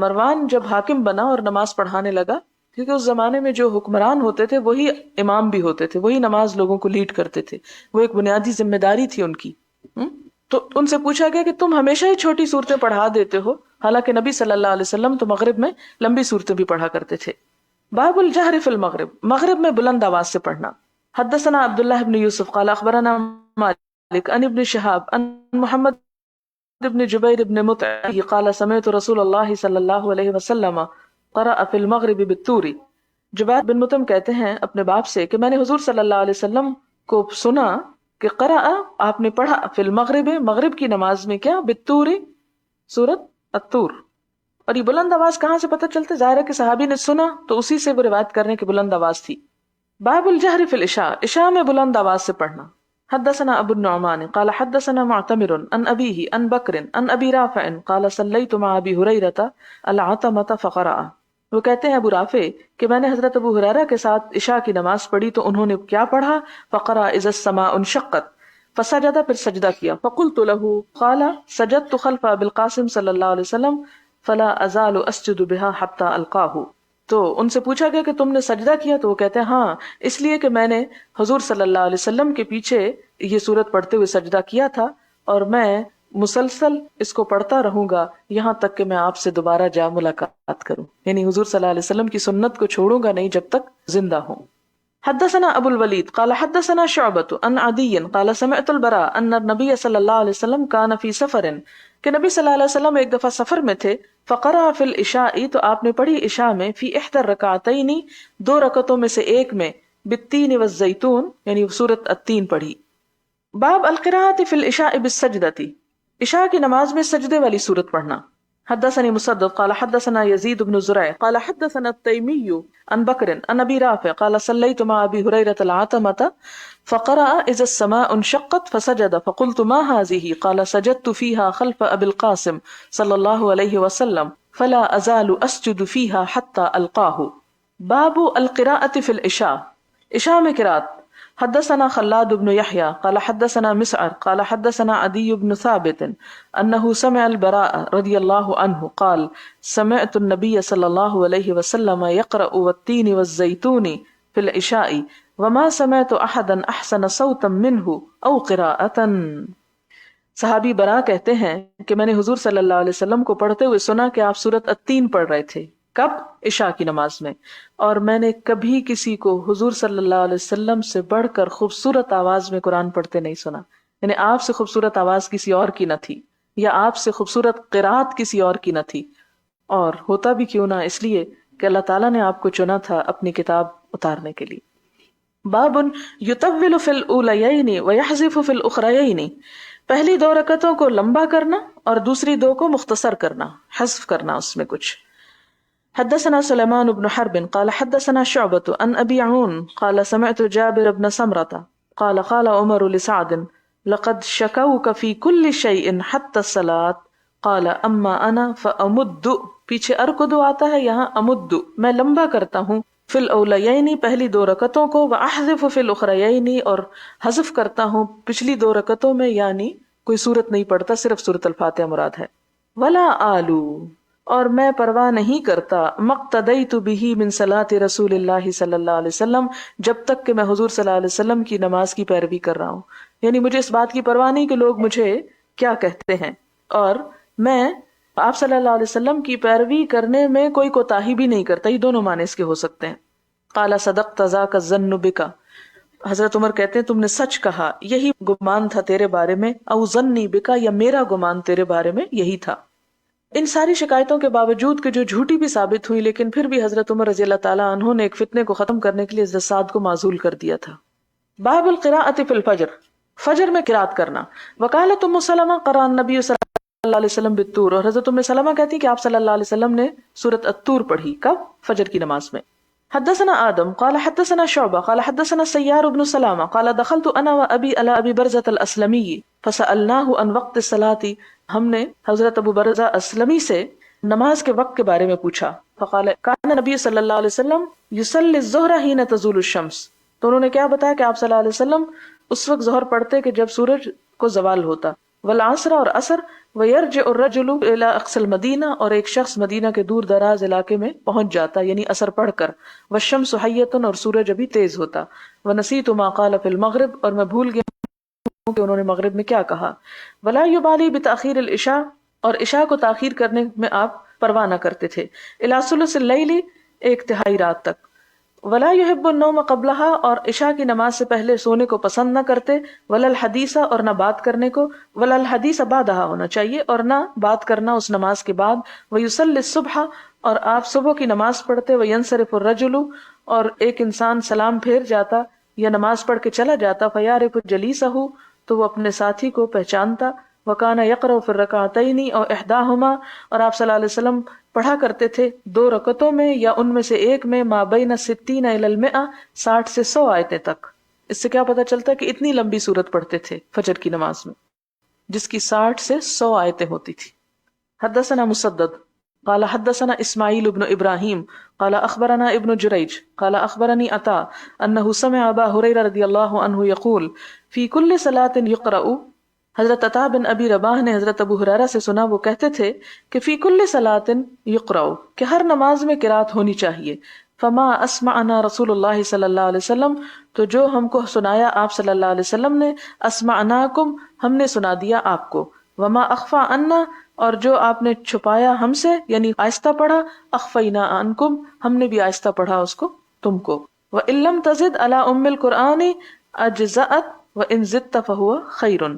مروان جب حاکم بنا اور نماز پڑھانے لگا کیونکہ اس زمانے میں جو حکمران ہوتے تھے وہی امام بھی ہوتے تھے, وہی نماز لوگوں کو لیڈ کرتے تھے, وہ ایک بنیادی ذمہ داری تھی ان کی. تو ان سے پوچھا گیا کہ تم ہمیشہ ہی چھوٹی صورتیں پڑھا دیتے ہو, حالانکہ نبی صلی اللہ علیہ وسلم تو مغرب میں لمبی صورتیں بھی پڑھا کرتے تھے. باب الجہر فی المغرب. مغرب میں بلند آواز سے پڑھنا. حدثنا عبداللہ بن یوسف قال اخبرنا مالک عن ابن شہاب عن محمد ابن جبیر ابن مطعم قال سمعت رسول اللہ صلی اللہ علیہ وسلم قرأ فی المغرب بالطور. جبیر بن مطعم کہتے ہیں اپنے باپ سے کہ میں نے حضور صلی اللہ علیہ وسلم کو سنا کہ قرأ آپ نے پڑھا فی المغرب مغرب کی نماز میں کیا؟ بالطور سورۃ الطور. اور یہ بلند آواز کہاں سے پتہ چلتا ہے؟ ظاہر ہے کہ صحابی نے سنا تو اسی سے وہ روایت کرنے کی بلند آواز تھی. باب الجہر فی العشاء. عشاء میں بلند آواز سے پڑھنا. حدثنا ابو النعمان قال حدثنا معتمر عن ابيه عن بکر عن ابی رافع قال صلیت مع ابی ہریرہ العتمۃ فقرأ. وہ کہتے ہیں ابو رافع کہ میں نے حضرت ابو ہریرہ کے ساتھ عشاء کی نماز پڑھی تو انہوں نے کیا پڑھا؟ فقرأ اذا السماء انشقت فسجد, پھر سجدہ کیا. فقلت له قال سجدت خلف ابی القاسم صلی اللہ علیہ وسلم فلا ازال اسجد بها حتى القاه. تو ان سے پوچھا گیا کہ تم نے سجدہ کیا؟ تو وہ کہتے ہیں ہاں, اس لیے کہ میں نے حضور صلی اللہ علیہ وسلم کے پیچھے یہ سورت پڑھتے ہوئے سجدہ کیا تھا اور میں مسلسل اس کو پڑھتا رہوں گا یہاں تک کہ میں آپ سے دوبارہ جا ملاقات کروں. یعنی حضور صلی اللہ علیہ وسلم کی سنت کو چھوڑوں گا نہیں جب تک زندہ ہوں. حدثنا ابو الولید قال حدثنا شعبۃ عن عدی قال سمعت البراء ان النبي صلی اللہ علیہ وسلم كان في سفر, کہ نبی صلی اللہ علیہ وسلم ایک دفعہ سفر میں تھے. فقرأ فی العشاء, تو آپ نے پڑھی عشاء میں فی احدى الرکعتین 2 رکعتوں میں سے ایک میں بالتین والزیتون, یعنی سورۃ التین پڑھی. باب القراءۃ فی العشاء بالسجدۃ. عشاء کی نماز میں سجدے والی سورت پڑھنا. حدثني مسدد قال حدثنا يزيد بن زريع قال حدثنا التيمي عن بكر عن ابي رافع قال صليت مع ابي هريرة العتمة فقرأ اذا السماء انشقت فسجد فقلت ما هذه قال سجدت فيها خلف ابي القاسم صلى الله عليه وسلم فلا ازال اسجد فيها حتى القاه. باب القراءة في العشاء. عشاء میں قرات. حدثنا خلاد بن يحيى قال حدثنا مسعر قال حدثنا عدي بن ثابت انه سمع البراء رضي الله عنه قال سمعت النبي صلى الله عليه وسلم يقرأ والتين والزيتون في العشاء وما سمعت احدا احسن صوتا منه او قراءة. صحابی برا کہتے ہیں کہ میں نے حضور صلی اللہ علیہ وسلم کو پڑھتے ہوئے سنا کہ آپ سورۃ التین پڑھ رہے تھے. کب؟ عشاء کی نماز میں. اور میں نے کبھی کسی کو حضور صلی اللہ علیہ وسلم سے بڑھ کر خوبصورت آواز میں قرآن پڑھتے نہیں سنا. یعنی آپ سے خوبصورت آواز کسی اور کی نہ تھی, یا آپ سے خوبصورت قرات کسی اور کی نہ تھی. اور ہوتا بھی کیوں نہ اس لیے کہ اللہ تعالیٰ نے آپ کو چنا تھا اپنی کتاب اتارنے کے لیے. باب یطول فی الاولیین ویحذف فی الاخریین. پہلی 2 رکعتوں کو لمبا کرنا اور دوسری 2 کو مختصر کرنا, حذف کرنا اس میں کچھ. حدثنا سليمان بن حرب قال حدثنا شعبة عن أبي عون قال سمعت جابر بن سمرة قال قال عمر لسعد لقد شكوك في كل شيء حتى الصلاة قال اما انا فامد، پیچھے ارکد آتا ہے، یہاں امد، میں لمبا کرتا ہوں، فی الاولیین پہلی دو رکعتوں کو، واحذف فی الاخریین اور حذف کرتا ہوں پچھلی دو رکعتوں میں، یعنی کوئی صورت نہیں پڑھتا، صرف سورۃ الفاتحہ مراد ہے، ولا آلو اور میں پرواہ نہیں کرتا، مقتدیت بہ من صلاۃ رسول اللہ صلی اللہ علیہ وسلم جب تک کہ میں حضور صلی اللہ علیہ وسلم کی نماز کی پیروی کر رہا ہوں، یعنی مجھے اس بات کی پرواہ نہیں کہ لوگ مجھے کیا کہتے ہیں، اور میں آپ صلی اللہ علیہ وسلم کی پیروی کرنے میں کوئی کوتاہی بھی نہیں کرتا۔ یہ دونوں معنی اس کے ہو سکتے ہیں۔ قال صدقت ذاک الظن بک، حضرت عمر کہتے ہیں تم نے سچ کہا، یہی گمان تھا تیرے بارے میں، او ظنی بک، یا میرا گمان تیرے بارے میں یہی تھا۔ ان ساری شکایتوں کے باوجود کہ جو جھوٹی بھی ثابت ہوئی، لیکن پھر بھی حضرت عمر رضی اللہ تعالیٰ عنہ نے ایک فتنے کو ختم کرنے کے لیے حضرت سعد کو معزول کر دیا تھا۔ باب القراءۃ فی الفجر، فجر میں قرات کرنا۔ وقالت ام سلمہ قرأ النبی صلی اللہ علیہ وسلم بالطور، اور حضرت ام سلمہ کہتی ہیں کہ آپ صلی اللہ علیہ وسلم نے سورۃ الطور پڑھی، کب؟ فجر کی نماز میں۔ حدثنا آدم قال حدثنا شعبہ قال حدثنا سیار بن سلامہ قال دخلت انا وابی علی ابی برزۃ الاسلمی فسألناہ عن وقت الصلاۃ، ہم نے حضرت ابو برزہ اسلمی سے نماز کے وقت کے بارے میں پوچھا، فقال کان نبی صلی اللہ علیہ وسلم یصلی الظہر حین تزول الشمس، تو انہوں نے کیا بتایا کہ آپ صلی اللہ علیہ وسلم اس وقت ظہر پڑھتے کہ جب سورج کو زوال ہوتا، والعصر اور عصر، ویرجع الرجل الی اقصى المدینہ، اور ایک شخص مدینہ کے دور دراز علاقے میں پہنچ جاتا یعنی عصر پڑھ کر، والشمس حیۃ، اور سورج ابھی تیز ہوتا، ونسیت ما قال فی المغرب، اور میں بھول گیا کہ انہوں نے مغرب میں کیا کہا، ولا یبالی بتاخیر العشاء، اور عشاء کو تاخیر کرنے میں آپ پرواہ نہ کرتے تھے، الی ثلث اللیل، ایک تہائی رات تک، ولا يحب النوم قبلها، اور عشاء کی نماز سے پہلے سونے کو پسند نہ کرتے، ولا الحدیث، اور نہ بات کرنے کو، ولا الحدیث بعدها ہونا چاہیے، اور نہ بات کرنا اس نماز کے بعد، ويصلي الصبح، اور آپ صبح کی نماز پڑھتے، وينصرف الرجل، اور ایک انسان سلام پھیر جاتا یا نماز پڑھ کے چلا جاتا، فيعرف جلیسہ، تو وہ اپنے ساتھی کو پہچانتا، وكان يقرأ في الركعتين او احداهما، اور آپ صلی اللہ علیہ وسلم پڑھا کرتے تھے دو رکعتوں میں یا ان میں سے ایک میں، ما بین 60 الی 100، 60 سے 100 آیتیں تک۔ اس سے کیا پتہ چلتا ہے کہ اتنی لمبی سورت پڑھتے تھے فجر کی نماز میں، جس کی 60 سے 100 آیتیں ہوتی تھی۔ حدثنا مسدد قال حدثنا اسماعیل بن ابراہیم قال اخبرنا ابن جریج قال اخبرنی عطاء انه سمع ابا ہریرہ رضی اللہ عنہ یقول فی کل صلاۃ یقرأ، حضرت عطا بن ابی رباح نے حضرت ابو ہریرہ سے سنا، وہ کہتے تھے کہ فی کل صلاۃ یقرأ، کہ ہر نماز میں قرات ہونی چاہیے، فما اسمعنا رسول اللہ صلی اللہ علیہ وسلم، تو جو ہم کو سنایا آپ صلی اللہ علیہ وسلم نے، اسمعناکم، ہم نے سنا دیا آپ کو، وما اخفا عنا، اور جو آپ نے چھپایا ہم سے یعنی آہستہ پڑھا، اخفینا عنکم، ہم نے بھی آہستہ پڑھا اس کو تم کو، وان لم تزد علی ام القرآن اجزأت وان زدت فهو خیر،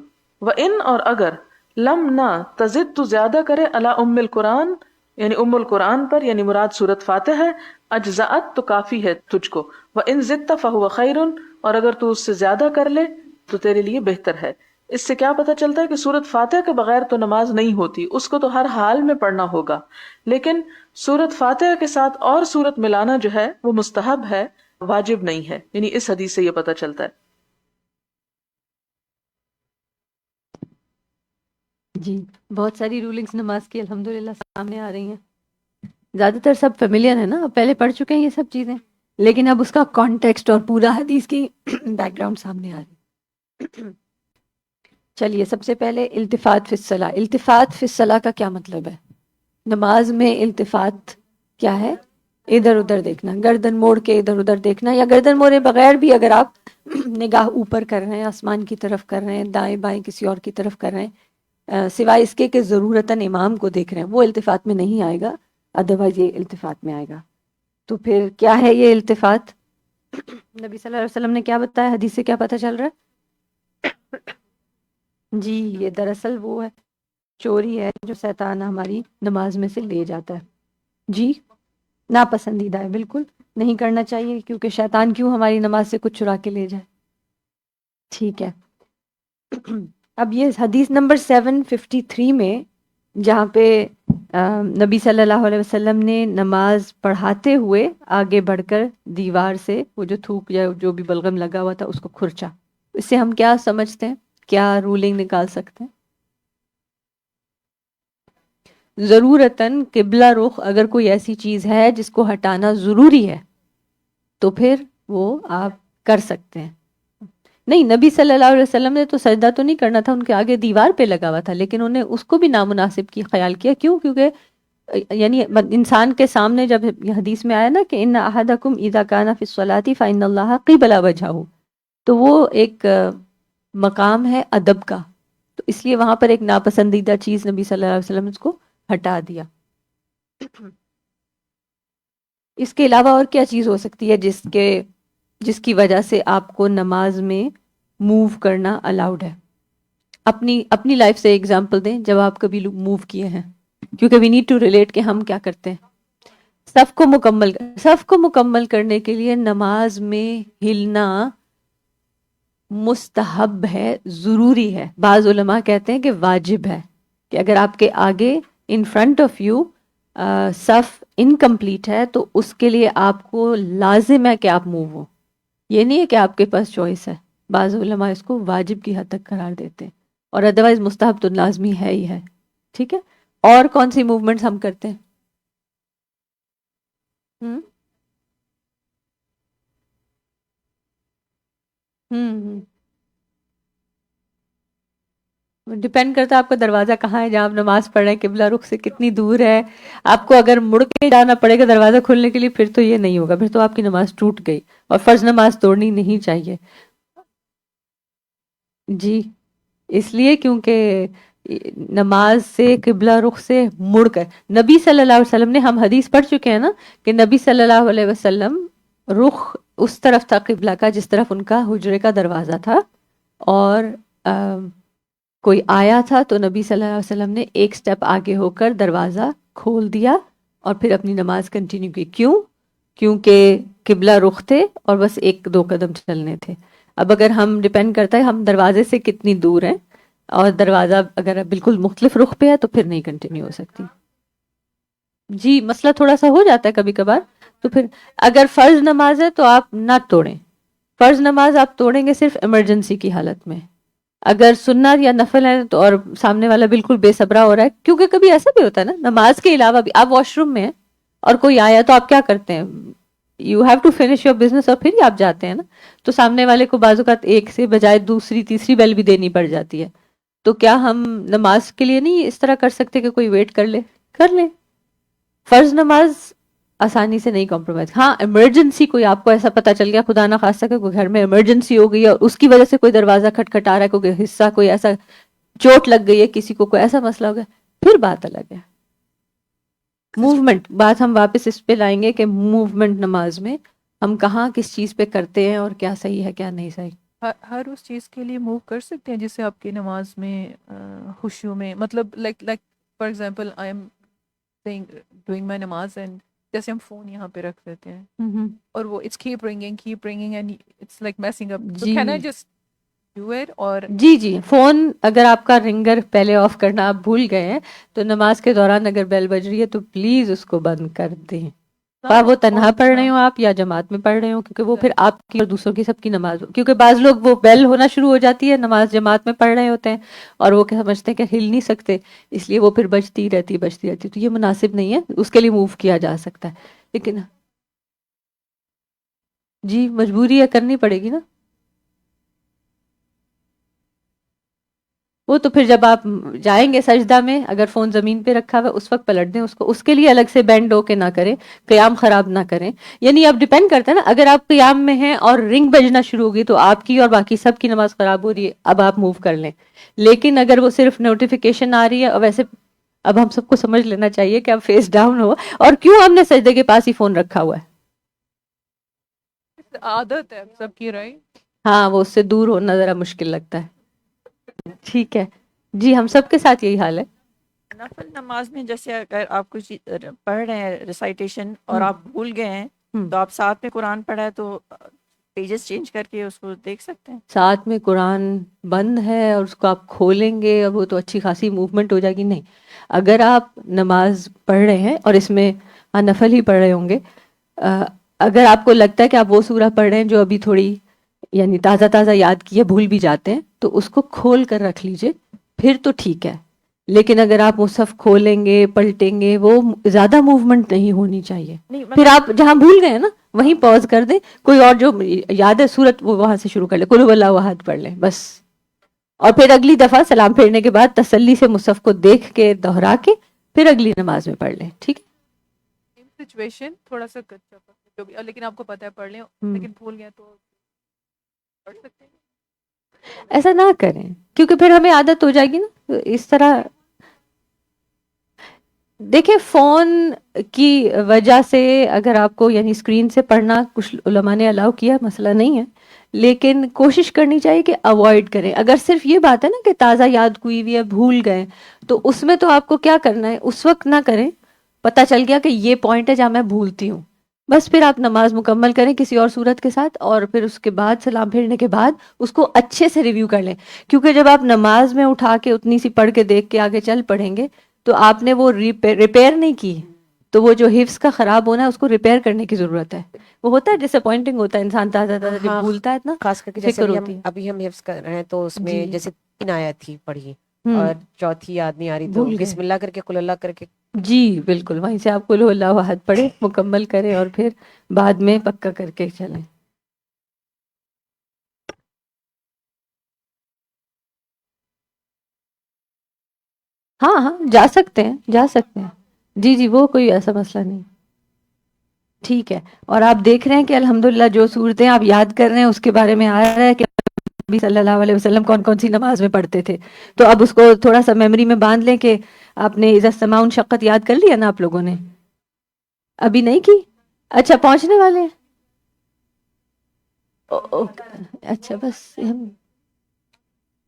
وان، اور اگر، لم نہ، تزد تو زیادہ کرے، علی ام القرآن یعنی ام القرآن پر، یعنی مراد سورۃ فاتحہ ہے، اجزأت تو کافی ہے تجھ کو، وان زدت فهو خیر، اور اگر تو اس سے زیادہ کر لے تو تیرے لیے بہتر ہے۔ اس سے کیا پتہ چلتا ہے کہ سورۃ فاتحہ کے بغیر تو نماز نہیں ہوتی، اس کو تو ہر حال میں پڑھنا ہوگا، لیکن سورۃ فاتحہ کے ساتھ اور سورت ملانا جو ہے وہ مستحب ہے، واجب نہیں ہے، یعنی اس حدیث سے یہ پتہ چلتا ہے۔ جی، بہت ساری رولنگز نماز کی الحمدللہ سامنے آ رہی ہیں، زیادہ تر سب فیملیئر ہے نا، پہلے پڑھ چکے ہیں یہ سب چیزیں، لیکن اب اس کا کانٹیکسٹ اور پورا حدیث کی بیک گراؤنڈ سامنے آ رہی ہے۔ چلیے، سب سے پہلے التفات فی الصلاۃ۔ التفات فی الصلاۃ کا کیا مطلب ہے؟ نماز میں التفات کیا ہے؟ ادھر ادھر دیکھنا، گردن موڑ کے ادھر ادھر دیکھنا، یا گردن موڑے بغیر بھی اگر آپ نگاہ اوپر کر رہے ہیں، آسمان کی طرف کر رہے ہیں، دائیں بائیں کسی اور کی طرف کر رہے ہیں، سوائے اس کے کہ ضرورتاً امام کو دیکھ رہے ہیں، وہ التفات میں نہیں آئے گا، ادروائز یہ التفات میں آئے گا۔ تو پھر کیا ہے یہ التفات؟ نبی صلی اللہ علیہ وسلم نے کیا بتایا؟ حدیث سے کیا پتہ چل رہا ہے؟ جی، یہ دراصل وہ ہے، چوری ہے جو شیطان ہماری نماز میں سے لے جاتا ہے۔ جی، ناپسندیدہ ہے، بالکل نہیں کرنا چاہیے، کیونکہ شیطان کیوں ہماری نماز سے کچھ چرا کے لے جائے۔ ٹھیک ہے، اب یہ حدیث نمبر 753 میں جہاں پہ نبی صلی اللہ علیہ وسلم نے نماز پڑھاتے ہوئے آگے بڑھ کر دیوار سے وہ جو تھوک یا جو بھی بلغم لگا ہوا تھا اس کو کھرچا. اس سے ہم کیا سمجھتے ہیں, کیا رولنگ نکال سکتے ہیں؟ ضرورتاً قبلہ رخ اگر کوئی ایسی چیز ہے جس کو ہٹانا ضروری ہے تو پھر وہ آپ کر سکتے ہیں. نہیں, نبی صلی اللہ علیہ وسلم نے تو سجدہ تو نہیں کرنا تھا, ان کے آگے دیوار پہ لگا ہوا تھا, لیکن انہیں اس کو بھی نامناسب کی خیال کیا. کیوں؟ کیونکہ یعنی انسان کے سامنے جب یہ حدیث میں آیا نا کہ ان احدکم اذا کان فی الصلاۃ فان اللہ قبل وجہہ, تو وہ ایک مقام ہے ادب کا, تو اس لیے وہاں پر ایک ناپسندیدہ چیز نبی صلی اللہ علیہ وسلم نے اس کو ہٹا دیا. اس کے علاوہ اور کیا چیز ہو سکتی ہے جس کی وجہ سے آپ کو نماز میں موو کرنا الاؤڈ ہے؟ اپنی لائف سے ایگزامپل دیں جب آپ کبھی موو کیے ہیں, کیونکہ وی نیڈ ٹو ریلیٹ کہ ہم کیا کرتے ہیں. صف کو مکمل کرنے کے لیے نماز میں ہلنا مستحب ہے, ضروری ہے. بعض علماء کہتے ہیں کہ واجب ہے, کہ اگر آپ کے آگے ان فرنٹ آف یو صف انکمپلیٹ ہے تو اس کے لیے آپ کو لازم ہے کہ آپ موو ہو. یہ نہیں ہے کہ آپ کے پاس چوائس ہے. بعض علماء اس کو واجب کی حد تک قرار دیتے ہیں, اور ادروائز مستحب تو لازمی ہے ہی ہے. ٹھیک ہے, اور کون سی موومنٹس ہم کرتے ہیں؟ ہوں ہوں ڈپینڈ کرتا ہے آپ کا دروازہ کہاں ہے جہاں آپ نماز پڑھ رہے ہیں, قبلہ رخ سے کتنی دور ہے. آپ کو اگر مڑ کے جانا پڑے گا دروازہ کھولنے کے لیے پھر تو یہ نہیں ہوگا, پھر تو آپ کی نماز ٹوٹ گئی, اور فرض نماز توڑنی نہیں چاہیے. جی, اس لیے کیونکہ نماز سے قبلہ رخ سے مڑ کر, نبی صلی اللہ علیہ وسلم نے, ہم حدیث پڑھ چکے ہیں نا کہ نبی صلی اللہ علیہ وسلم رخ اس طرف تھا قبلہ کا جس طرف ان کا حجرے کا دروازہ تھا, اور کوئی آیا تھا تو نبی صلی اللہ علیہ وسلم نے ایک سٹیپ آگے ہو کر دروازہ کھول دیا اور پھر اپنی نماز کنٹینیو کی. کیوں؟ کیونکہ قبلہ رخ تھے اور بس 1-2 قدم چلنے تھے. اب اگر ہم ڈیپینڈ کرتا ہے ہم دروازے سے کتنی دور ہیں, اور دروازہ اگر بالکل مختلف رخ پہ ہے تو پھر نہیں کنٹینیو ہو سکتی. جی, مسئلہ تھوڑا سا ہو جاتا ہے کبھی کبھار. تو پھر اگر فرض نماز ہے تو آپ نہ توڑیں. فرض نماز آپ توڑیں گے صرف ایمرجنسی کی حالت میں. اگر سنت یا نفل ہے تو, اور سامنے والا بالکل بے صبرا ہو رہا ہے, کیونکہ کبھی ایسا بھی ہوتا ہے نا نماز کے علاوہ بھی, آپ واش روم میں ہیں اور کوئی آیا تو آپ کیا کرتے ہیں, you have to finish your business, اور پھر ہی آپ جاتے ہیں نا. تو سامنے والے کو بعض اوقات ایک سے بجائے دوسری تیسری بیل بھی دینی پڑ جاتی ہے. تو کیا ہم نماز کے لیے نہیں اس طرح کر سکتے کہ کوئی ویٹ کر لے. فرض نماز آسانی سے نہیں کمپرومائز. ہاں, ایمرجنسی کوئی آپ کو ایسا پتا چل گیا خدا نہ خواستہ کہ کوئی گھر میں ایمرجنسی ہو گئی ہے اور اس کی وجہ سے کوئی دروازہ کھٹکھٹا رہا ہے, کوئی حصہ کوئی ایسا چوٹ لگ گئی ہے کسی کو, کوئی ایسا مسئلہ ہو گیا, پھر بات الگ ہے. موومنٹ, بات ہم واپس اس پہ لائیں گے کہ موومنٹ نماز میں ہم کہاں کس چیز پہ کرتے ہیں اور کیا صحیح ہے کیا نہیں صحیح. ہر اس چیز کے لیے موو کر سکتے ہیں جس سے آپ کی نماز میں خشوع میں, مطلب like for example I am doing my نماز اینڈ جیسے ہم فون یہاں پہ رکھ دیتے ہیں اور وہ it's keep ringing and it's like messing up, so can I just do it? اور جی, فون اگر آپ کا رنگر پہلے آف کرنا آپ بھول گئے ہیں تو نماز کے دوران اگر بیل بج رہی ہے تو پلیز اس کو بند کر دیں. وہ تنہا پڑھ رہے ہو آپ یا جماعت میں پڑھ رہے ہو, کیونکہ وہ پھر آپ کی اور دوسروں کی سب کی نماز, کیونکہ بعض لوگ وہ بیل ہونا شروع ہو جاتی ہے, نماز جماعت میں پڑھ رہے ہوتے ہیں اور وہ سمجھتے ہیں کہ ہل نہیں سکتے, اس لیے وہ پھر بجتی رہتی, تو یہ مناسب نہیں ہے. اس کے لیے موو کیا جا سکتا ہے, لیکن جی مجبوری ہے, کرنی پڑے گی نا. وہ تو پھر جب آپ جائیں گے سجدہ میں, اگر فون زمین پہ رکھا ہوا ہے اس وقت پلٹ دیں اس کو, اس کے لیے الگ سے بینڈ ہو کے نہ کریں, قیام خراب نہ کریں. یعنی اب ڈیپینڈ کرتا ہے نا, اگر آپ قیام میں ہیں اور رنگ بجنا شروع ہوگی تو آپ کی اور باقی سب کی نماز خراب ہو رہی ہے, اب آپ موو کر لیں. لیکن اگر وہ صرف نوٹیفیکیشن آ رہی ہے, اور ویسے اب ہم سب کو سمجھ لینا چاہیے کہ اب فیس ڈاؤن ہو, اور کیوں ہم نے سجدے کے پاس ہی فون رکھا ہوا ہے, عادت ہے سب کی, رائٹ؟ ہاں وہ اس سے دور ہونا ذرا مشکل لگتا ہے. ٹھیک ہے جی, ہم سب کے ساتھ یہی حال ہے. نفل نماز میں جیسے اگر آپ کچھ پڑھ رہے ہیں ریسائٹیشن اور آپ بھول گئے ہیں تو آپ ساتھ میں قرآن پڑھا ہے تو پیجز چینج کر کے اس کو دیکھ سکتے ہیں؟ ساتھ میں قرآن بند ہے اور اس کو آپ کھولیں گے اور وہ تو اچھی خاصی موومنٹ ہو جائے گی. نہیں، اگر آپ نماز پڑھ رہے ہیں اور اس میں نفل ہی پڑھ رہے ہوں گے، اگر آپ کو لگتا ہے کہ آپ وہ سورہ پڑھ رہے ہیں جو ابھی تھوڑی یعنی تازہ تازہ یاد کی ہے، بھول بھی جاتے ہیں، تو اس کو کھول کر رکھ لیجئے، پھر تو ٹھیک ہے. لیکن اگر آپ مصحف کھولیں گے پلٹیں گے، وہ زیادہ موومنٹ نہیں ہونی چاہیے. نہیں پھر مطلب آپ جہاں بھول گئے نا وہیں پاز کر دیں، کوئی اور جو یاد ہے صورت وہ وہاں سے شروع کر لیں، قل هو اللہ احد پڑھ لیں بس. اور پھر اگلی دفعہ سلام پھیرنے کے بعد تسلی سے مصحف کو دیکھ کے دہرا کے پھر اگلی نماز میں پڑھ لیں. ٹھیک ہے؟ سچویشن تھوڑا سا کچا جو بھی، لیکن آپ کو پتہ ہے پڑھ لیں، لیکن بھول گیا تو پڑھ سکتے ہیں. ایسا نہ کریں کیونکہ پھر ہمیں عادت ہو جائے گی نا اس طرح. دیکھیں فون کی وجہ سے اگر آپ کو یعنی اسکرین سے پڑھنا کچھ علماء نے الاؤ کیا، مسئلہ نہیں ہے، لیکن کوشش کرنی چاہیے کہ اوائڈ کریں. اگر صرف یہ بات ہے نا کہ تازہ یاد کوئی بھی ہے بھول گئے، تو اس میں تو آپ کو کیا کرنا ہے، اس وقت نہ کریں. پتہ چل گیا کہ یہ پوائنٹ ہے جہاں میں بھولتی ہوں، بس پھر آپ نماز مکمل کریں کسی اور صورت کے ساتھ، اور پھر اس کے بعد سلام پھیرنے کے بعد اس کو اچھے سے ریویو کر لیں. کیونکہ جب آپ نماز میں اٹھا کے اتنی سی پڑھ کے دیکھ کے آگے چل پڑیں گے تو آپ نے وہ ریپیئر نہیں کی، تو وہ جو حفظ کا خراب ہونا ہے اس کو ریپیئر کرنے کی ضرورت ہے. وہ ہوتا ہے ڈس اپوائنٹنگ ہوتا ہے، انسان تازہ تازہ جب ہاں، بھولتا ہے نا خاص کر کے جیسے فکر ہوتی ہے. ابھی ہم حفظ کر رہے ہیں تو اس میں جی جیسے 3 آیت تھی پڑھی ہوں اور چوتھی یاد نہیں آ رہی تو بھول گئے. بسم اللہ کر کے قل اللہ کر کے. جی بالکل، وہیں سے آپ قل هو اللہ احد پڑھیں، مکمل کریں اور پھر بعد میں پکا کر کے چلیں. ہاں ہاں جا سکتے ہیں، جا سکتے ہیں. جی جی وہ کوئی ایسا مسئلہ نہیں. ٹھیک ہے. اور آپ دیکھ رہے ہیں کہ الحمدللہ جو صورتیں آپ یاد کر رہے ہیں اس کے بارے میں آ رہا ہے کہ نبی صلی اللہ علیہ وسلم کون کون سی نماز میں پڑھتے تھے. تو اب اس کو تھوڑا سا میموری میں باندھ لیں کہ آپ نے اذا السماء انشقت یاد کر لیا نا آپ لوگوں نے؟ ابھی نہیں کی؟ اچھا پہنچنے والے ہیں. اچھا بس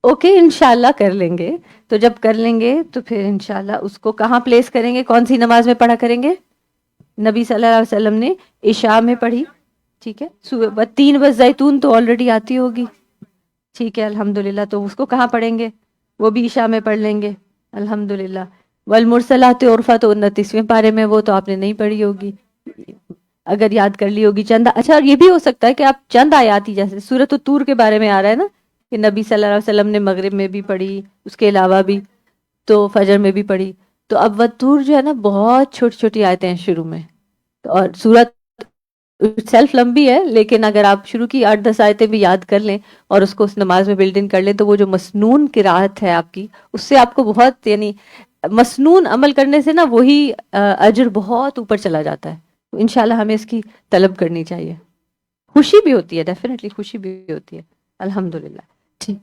اوکے انشاءاللہ کر لیں گے. تو جب کر لیں گے تو پھر انشاءاللہ اس کو کہاں پلیس کریں گے، کون سی نماز میں پڑھا کریں گے؟ نبی صلی اللہ علیہ وسلم نے عشاء میں پڑھی. ٹھیک ہے، 3 بس زیتون تو آلریڈی آتی ہوگی. ٹھیک ہے الحمدللہ. تو اس کو کہاں پڑھیں گے؟ وہ بھی عشاء میں پڑھ لیں گے الحمدللہ. والمرسلات عرفا تو 29ویں پارے میں، وہ تو آپ نے نہیں پڑھی ہوگی اگر یاد کر لی ہوگی چند. اچھا اور یہ بھی ہو سکتا ہے کہ آپ چند آیات ہی، جیسے سورۃ الطور کے بارے میں آ رہا ہے نا کہ نبی صلی اللہ علیہ وسلم نے مغرب میں بھی پڑھی، اس کے علاوہ بھی تو فجر میں بھی پڑھی. تو اب والطور جو ہے نا بہت چھوٹی چھوٹی آیتیں ہیں شروع میں، اور سورت سیلف لمبی ہے لیکن اگر آپ شروع کی 8-10 آیتیں بھی یاد کر لیں اور اس کو اس نماز میں بلڈ ان کر لیں تو وہ جو مسنون قرات ہے آپ کی، اس سے آپ کو بہت یعنی مسنون عمل کرنے سے نا وہی اجر بہت اوپر چلا جاتا ہے. انشاءاللہ ہمیں اس کی طلب کرنی چاہیے. خوشی بھی ہوتی ہے، ڈیفینیٹلی خوشی بھی ہوتی ہے الحمدللہ. ٹھیک.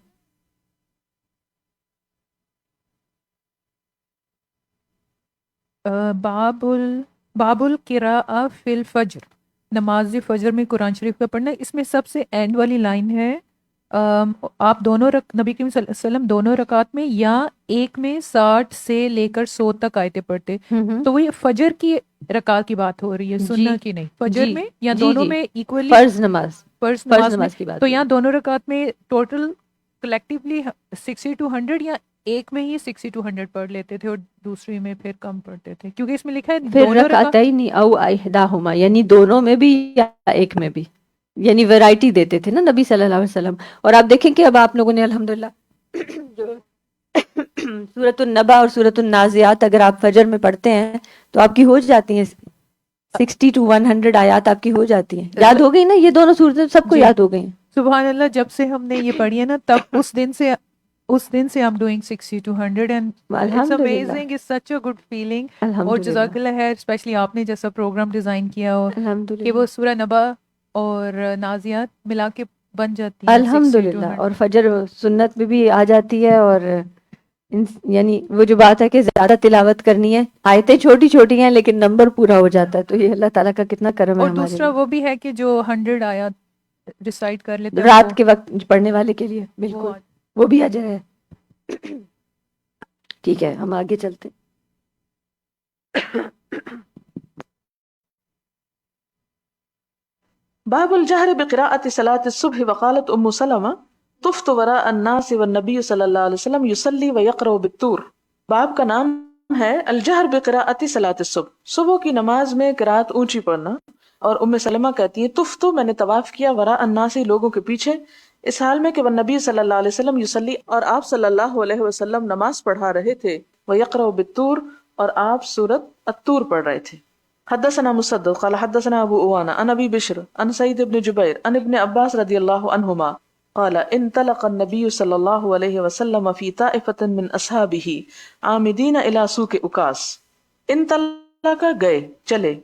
باب القراء فی الفجر، نماز فجر میں قرآن شریف کا پڑھنا. اس میں سب سے اینڈ والی لائن ہے آپ دونوں نبی کریم صلی اللہ علیہ وسلم دونوں رکعت میں یا ایک میں 60 سے لے کر 100 تک آیتیں پڑھتے. تو وہ یہ فجر کی رکعت کی بات ہو رہی ہے، سننا کی نہیں. فجر جی میں یا جی دونوں جی میں ایکولی فرض نماز، فرض فرض نماز میں. نماز کی بات تو ہے. یہاں دونوں رکعت میں ٹوٹل کلیکٹیولی 60 to 100 یا ایک میں ہی 60 to 100 پڑھ لیتے تھے اور دوسری میں پھر کم پڑھتے تھے؟ کیونکہ اس میں لکھا ہے پھر دونوں رکعت. رکعتین او احداہما، یعنی دونوں میں بھی یا ایک میں بھی، یعنی ویرائٹی دیتے تھے نا نبی صلی اللہ علیہ وسلم. اور آپ دیکھیں کہ اب آپ لوگوں نے الحمدللہ جو سورۃ النبا اور سورۃ النازعات اگر آپ فجر میں پڑھتے ہیں تو آپ کی ہو جاتی ہیں 60 to 100 آیات آپ کی ہو جاتی ہیں. یاد ہو گئی نا یہ دونوں صورتیں؟ سب کو جی یاد ہو گئی ہیں. سبحان اللہ. جب سے ہم نے یہ پڑھی ہے نا تب اس دن سے I'm doing 60 to 100 and it's الحمدللہ amazing, it's such a good feeling. اور الحمدللہ جزاک اللہ خیر اسپیشلی آپ نے جیسا پروگرام ڈیزائن کیا ہو کہ الحمدللہ وہ سورہ نبا اور نازیات ملا کے بن جاتی ہیں 60 to الحمدللہ. 100. اور فجر سنت میں بھی آ جاتی ہے. اور یعنی وہ جو بات ہے کہ زیادہ تلاوت کرنی ہے، آیتیں چھوٹی چھوٹی ہیں لیکن نمبر پورا ہو جاتا ہے. تو یہ اللہ تعالیٰ کا کتنا کرم ہے اور ہمارے دوسرا لیے وہ بھی ہے کہ جو 100 آیات ڈیسائیڈ کر لیتا ہے رات کے وقت پڑھنے والے کے لیے. وہ بالکل وہ بھی اجر ہے. ٹھیک ہے ہم آگے چلتے. باب الجہر بقراءۃ صلاۃ الصبح وقالت ام سلمہ طفت وراء الناس والنبی صلی اللہ علیہ وسلم یصلی ویقرأ بالطور. باب کا نام ہے الجہر بقراءۃ صلاۃ الصبح، صبح کی نماز میں قرات اونچی پڑھنا. اور ام سلمہ کہتی ہے طفت، میں نے طواف کیا، وراء الناس لوگوں کے پیچھے، اس حال میں کہ والنبی صلی اللہ علیہ وسلم یصلی، اور آپ صلی اللہ علیہ وسلم نماز پڑھا رہے تھے، ویقرأ بالطور، اور آپ سورۃ الطور پڑھ رہے تھے. حدثنا مسدد قال حدثنا ابو اوانا عن ابي بشر عن سعيد بن جبير عن ابن عباس رضي الله عنهما قال انطلق النبي صلى الله عليه وسلم في طائفة من اصحابه عامدين الى سوق عكاظ. انطلق گئے، چلے،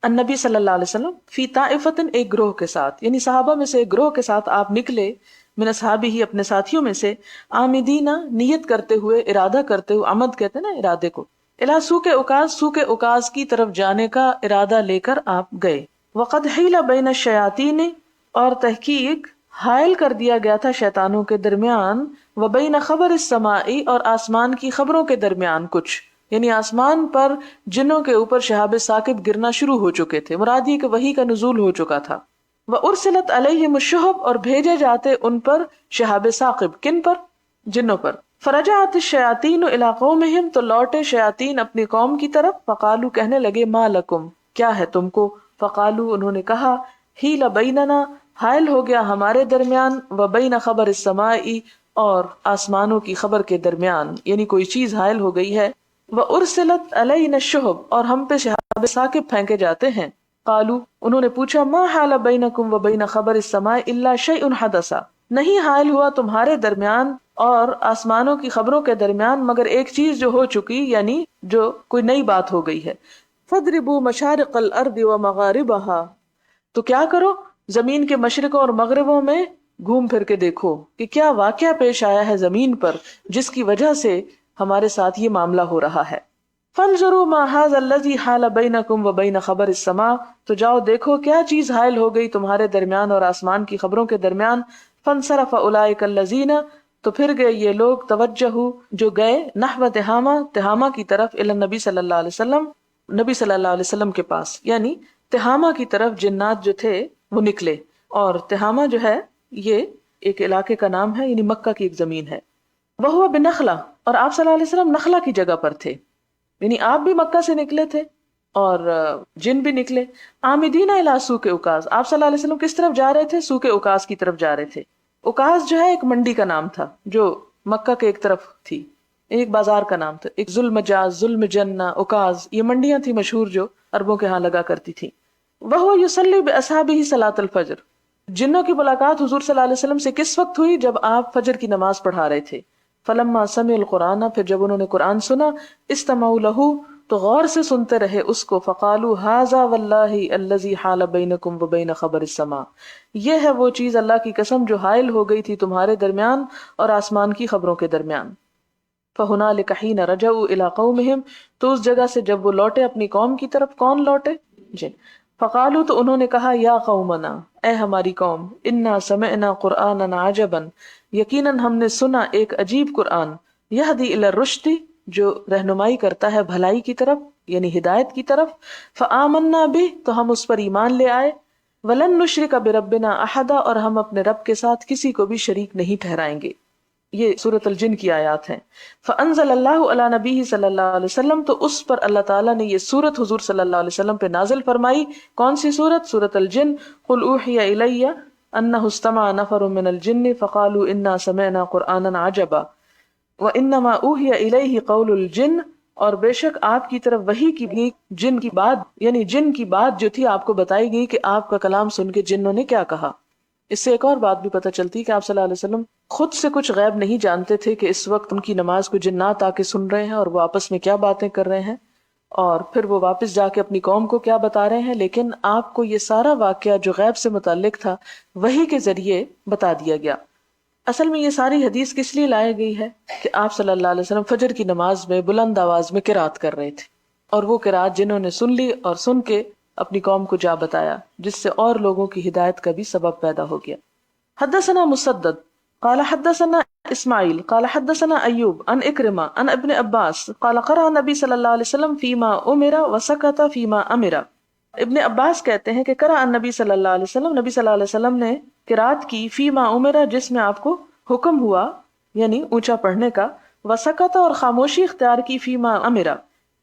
النبی صلی اللہ علیہ وسلم فی طائفة ایک گروہ کے ساتھ، یعنی صحابہ میں سے ایک گروہ کے ساتھ آپ نکلے، من اصحابہ اپنے ساتھیوں میں سے، عامدین نیت کرتے ہوئے، ارادہ کرتے ہوئے، عمد کہتے ہیں نا ارادے کو، الی سوق عکاظ، سوق عکاظ کی طرف جانے کا ارادہ لے کر آپ گئے. وقد حیل بین الشیاطین، اور تحقیق حائل کر دیا گیا تھا شیطانوں کے درمیان، وبین خبر السماء، اور آسمان کی خبروں کے درمیان کچھ، یعنی آسمان پر جنوں کے اوپر شہاب ثاقب گرنا شروع ہو چکے تھے، مراد یہ کہ وحی کا نزول ہو چکا تھا. وارسلت علیہم الشہب، اور بھیجے جاتے ان پر شہاب ثاقب، کن پر؟ جنوں پر. فرجعت الشیاطین الی قومہم، تو لوٹے شیاطین اپنی قوم کی طرف، فقالو کہنے لگے ما لکم، کیا ہے تم کو؟ فقالو انہوں نے کہا حیل بیننا، حائل ہو گیا ہمارے درمیان، وبین خبر السماء، اور آسمانوں کی خبر کے درمیان، یعنی کوئی چیز حائل ہو گئی ہے. وارسلت علینا الشہب، اور ہم پہ شہاب ثاقب پھینکے جاتے ہیں. قالو انہوں نے پوچھا ما حال بینکم وبین خبر السماء الا شیء حدث، نہیں حائل ہوا تمہارے درمیان اور آسمانوں کی خبروں کے درمیان مگر ایک چیز جو ہو چکی، یعنی جو کوئی نئی بات ہو گئی ہے. فَاضْرِبُوا مَشَارِقَ الْأَرْضِ وَمَغَارِبَهَا، تو کیا کرو، زمین کے مشرقوں اور مغربوں میں گھوم پھر کے دیکھو کہ کیا واقعہ پیش آیا ہے زمین پر جس کی وجہ سے ہمارے ساتھ یہ معاملہ ہو رہا ہے. فَانْظُرُوا مَا هَذَا الَّذِي حَالَ بَيْنَكُمْ وَبَيْنَ خَبَرِ السَّمَاءِ، تو جاؤ دیکھو کیا چیز حائل ہو گئی تمہارے درمیان اور آسمان کی خبروں کے درمیان. فَانْصَرَفَ أُولَٰئِكَ الَّذِينَ، تو پھر گئے یہ لوگ، توجہ جو گئے، نحو تہامہ، تہامہ کی طرف، الی نبی صلی اللہ علیہ وسلم، نبی صلی اللہ علیہ وسلم کے پاس، یعنی تہامہ کی طرف جنات جو تھے وہ نکلے. اور تہامہ جو ہے یہ ایک علاقے کا نام ہے، یعنی مکہ کی ایک زمین ہے. وہو بنخلہ، اور آپ صلی اللہ علیہ وسلم نخلہ کی جگہ پر تھے، یعنی آپ بھی مکہ سے نکلے تھے اور جن بھی نکلے. عامدین الی سوق عکاظ، آپ صلی اللہ علیہ وسلم کس طرف جا رہے تھے؟ سوق عکاظ کی طرف جا رہے تھے. عکاظ جو ہے ایک منڈی کا نام تھا جو مکہ کے ایک طرف تھی، ایک بازار کا نام تھا، ایک ذوالمجاز، ذوالمجنہ، عکاظ، یہ منڈیاں تھیں مشہور جو عربوں کے ہاں لگا کرتی تھی. وہو یصلی باصحابہ صلاۃ الفجر، جنوں کی ملاقات حضور صلی اللہ علیہ وسلم سے کس وقت ہوئی؟ جب آپ فجر کی نماز پڑھا رہے تھے. فلما سمعوا القرآن، پھر جب انہوں نے قرآن سنا، استمعوا لہ، تو غور سے سنتے رہے اس کو. فقالوا ھذا واللہ الذی حال بینکم وبین خبر السماء، یہ ہے وہ چیز اللہ کی قسم جو حائل ہو گئی تھی تمہارے درمیان اور آسمان کی خبروں کے درمیان. فہنالک حین رجعوا الی قومہم، تو اس جگہ سے جب وہ لوٹے اپنی قوم کی طرف. کون لوٹے؟ جی. فقالوا، تو انہوں نے کہا یا قومنا، اے ہماری قوم، انا سمعنا قرآنا عجبا، یقیناً ہم نے سنا ایک عجیب قرآن، یہدی الی الرشد، جو رہنمائی کرتا ہے بھلائی کی طرف، یعنی ہدایت کی طرف. فآمنا بہ، تو ہم اس پر ایمان لے آئے. ولن نشرک بربنا احدا، اور ہم اپنے رب کے ساتھ کسی کو بھی شریک نہیں ٹھہرائیں گے. یہ سورۃ الجن کی آیات ہیں. فانزل اللہ علی نبیہ صلی اللہ علیہ وسلم، تو اس پر اللہ تعالیٰ نے یہ سورت حضور صلی اللہ علیہ وسلم پہ نازل فرمائی. کون سی سورت؟ سورۃ الجن. قل اوحی الی انہ استمع نفر من الجن فقالوا انا سمعنا قرآنا عجبا وانما اوحی الیہ قول الجن، اور بے شک آپ کی طرف وحی کی بھی جن کی بات، یعنی جن کی بات جو تھی آپ کو بتائی گئی کہ آپ کا کلام سن کے جنوں نے کیا کہا. اس سے ایک اور بات بھی پتہ چلتی ہے کہ آپ صلی اللہ علیہ وسلم خود سے کچھ غیب نہیں جانتے تھے کہ اس وقت ان کی نماز کو جنات آ کے سن رہے ہیں اور وہ آپس میں کیا باتیں کر رہے ہیں، اور پھر وہ واپس جا کے اپنی قوم کو کیا بتا رہے ہیں. لیکن آپ کو یہ سارا واقعہ جو غیب سے متعلق تھا وحی کے ذریعے بتا دیا گیا. اصل میں یہ ساری حدیث کس لیے لائی گئی ہے کہ آپ صلی اللہ علیہ وسلم فجر کی نماز میں بلند آواز میں قرات کر رہے تھے، اور وہ قرات جنہوں نے سن لی اور سن کے اپنی قوم کو جا بتایا، جس سے اور لوگوں کی ہدایت کا بھی سبب پیدا ہو گیا. حدثنا مسدد قال حدثنا اسماعیل قال حدثنا ایوب عن اکرمہ عن ابن عباس قال قرأ نبی صلی اللہ علیہ وسلم فیما امر وسکت فیما امر. ابن عباس کہتے ہیں کہ قرأ النبی صلی اللہ علیہ وسلم، نبی صلی اللہ علیہ وسلم نے قرات کی فی ما عمرہ، جس میں آپ کو حکم ہوا یعنی اونچا پڑھنے کا، وسکت، اور خاموشی اختیار کی فی ما امرہ،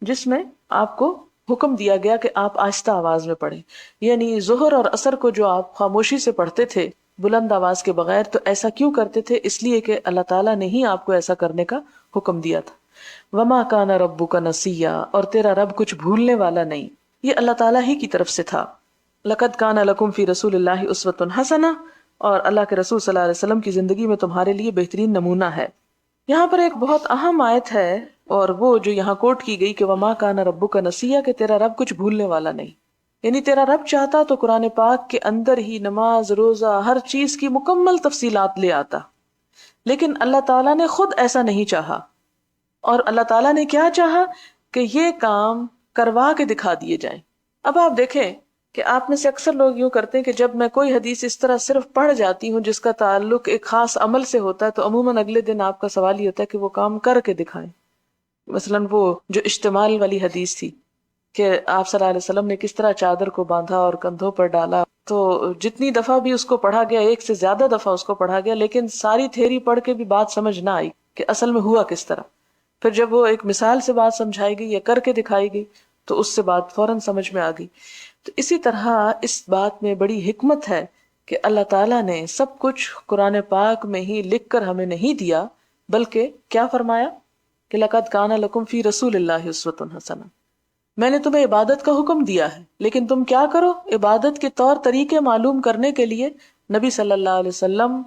جس میں آپ کو حکم دیا گیا کہ آپ آہستہ آواز میں پڑھیں. یعنی ظہر اور عصر کو جو آپ خاموشی سے پڑھتے تھے بلند آواز کے بغیر، تو ایسا کیوں کرتے تھے؟ اس لیے کہ اللہ تعالیٰ نے ہی آپ کو ایسا کرنے کا حکم دیا تھا. وما کان ربک نسیا، اور تیرا رب کچھ بھولنے والا نہیں. یہ اللہ تعالیٰ ہی کی طرف سے تھا. لقد کان لکم فی رسول اللہ اسوۃ حسنہ، اور اللہ کے رسول صلی اللہ علیہ وسلم کی زندگی میں تمہارے لیے بہترین نمونہ ہے. یہاں پر ایک بہت اہم آیت ہے، اور وہ جو یہاں کوٹ کی گئی کہ وما کان ربک نسیا، کہ تیرا رب کچھ بھولنے والا نہیں. یعنی تیرا رب چاہتا تو قرآن پاک کے اندر ہی نماز، روزہ، ہر چیز کی مکمل تفصیلات لے آتا، لیکن اللہ تعالیٰ نے خود ایسا نہیں چاہا. اور اللہ تعالیٰ نے کیا چاہا؟ کہ یہ کام کروا کے دکھا دیے جائیں. اب آپ دیکھیں کہ آپ میں سے اکثر لوگ یوں کرتے ہیں کہ جب میں کوئی حدیث اس طرح صرف پڑھ جاتی ہوں جس کا تعلق ایک خاص عمل سے ہوتا ہے، تو عموماً اگلے دن آپ کا سوال یہ ہوتا ہے کہ وہ کام کر کے دکھائیں. مثلاً وہ جو اشتمال والی حدیث تھی کہ آپ صلی اللہ علیہ وسلم نے کس طرح چادر کو باندھا اور کندھوں پر ڈالا، تو جتنی دفعہ بھی اس کو پڑھا گیا، ایک سے زیادہ دفعہ اس کو پڑھا گیا، لیکن ساری تھیری پڑھ کے بھی بات سمجھ نہ آئی کہ اصل میں ہوا کس طرح. پھر جب وہ ایک مثال سے بات سمجھائی گئی یا کر کے دکھائی گئی تو اس سے بات فوراً سمجھ میں آ گئی. تو اسی طرح اس بات میں بڑی حکمت ہے کہ اللہ تعالیٰ نے سب کچھ قرآن پاک میں ہی لکھ کر ہمیں نہیں دیا، بلکہ کیا فرمایا کہ لقد کان لکم فی رسول اللہ اسوۃ حسنہ، میں نے تمہیں عبادت کا حکم دیا ہے، لیکن تم کیا کرو؟ عبادت کے طور طریقے معلوم کرنے کے لیے نبی صلی اللہ علیہ وسلم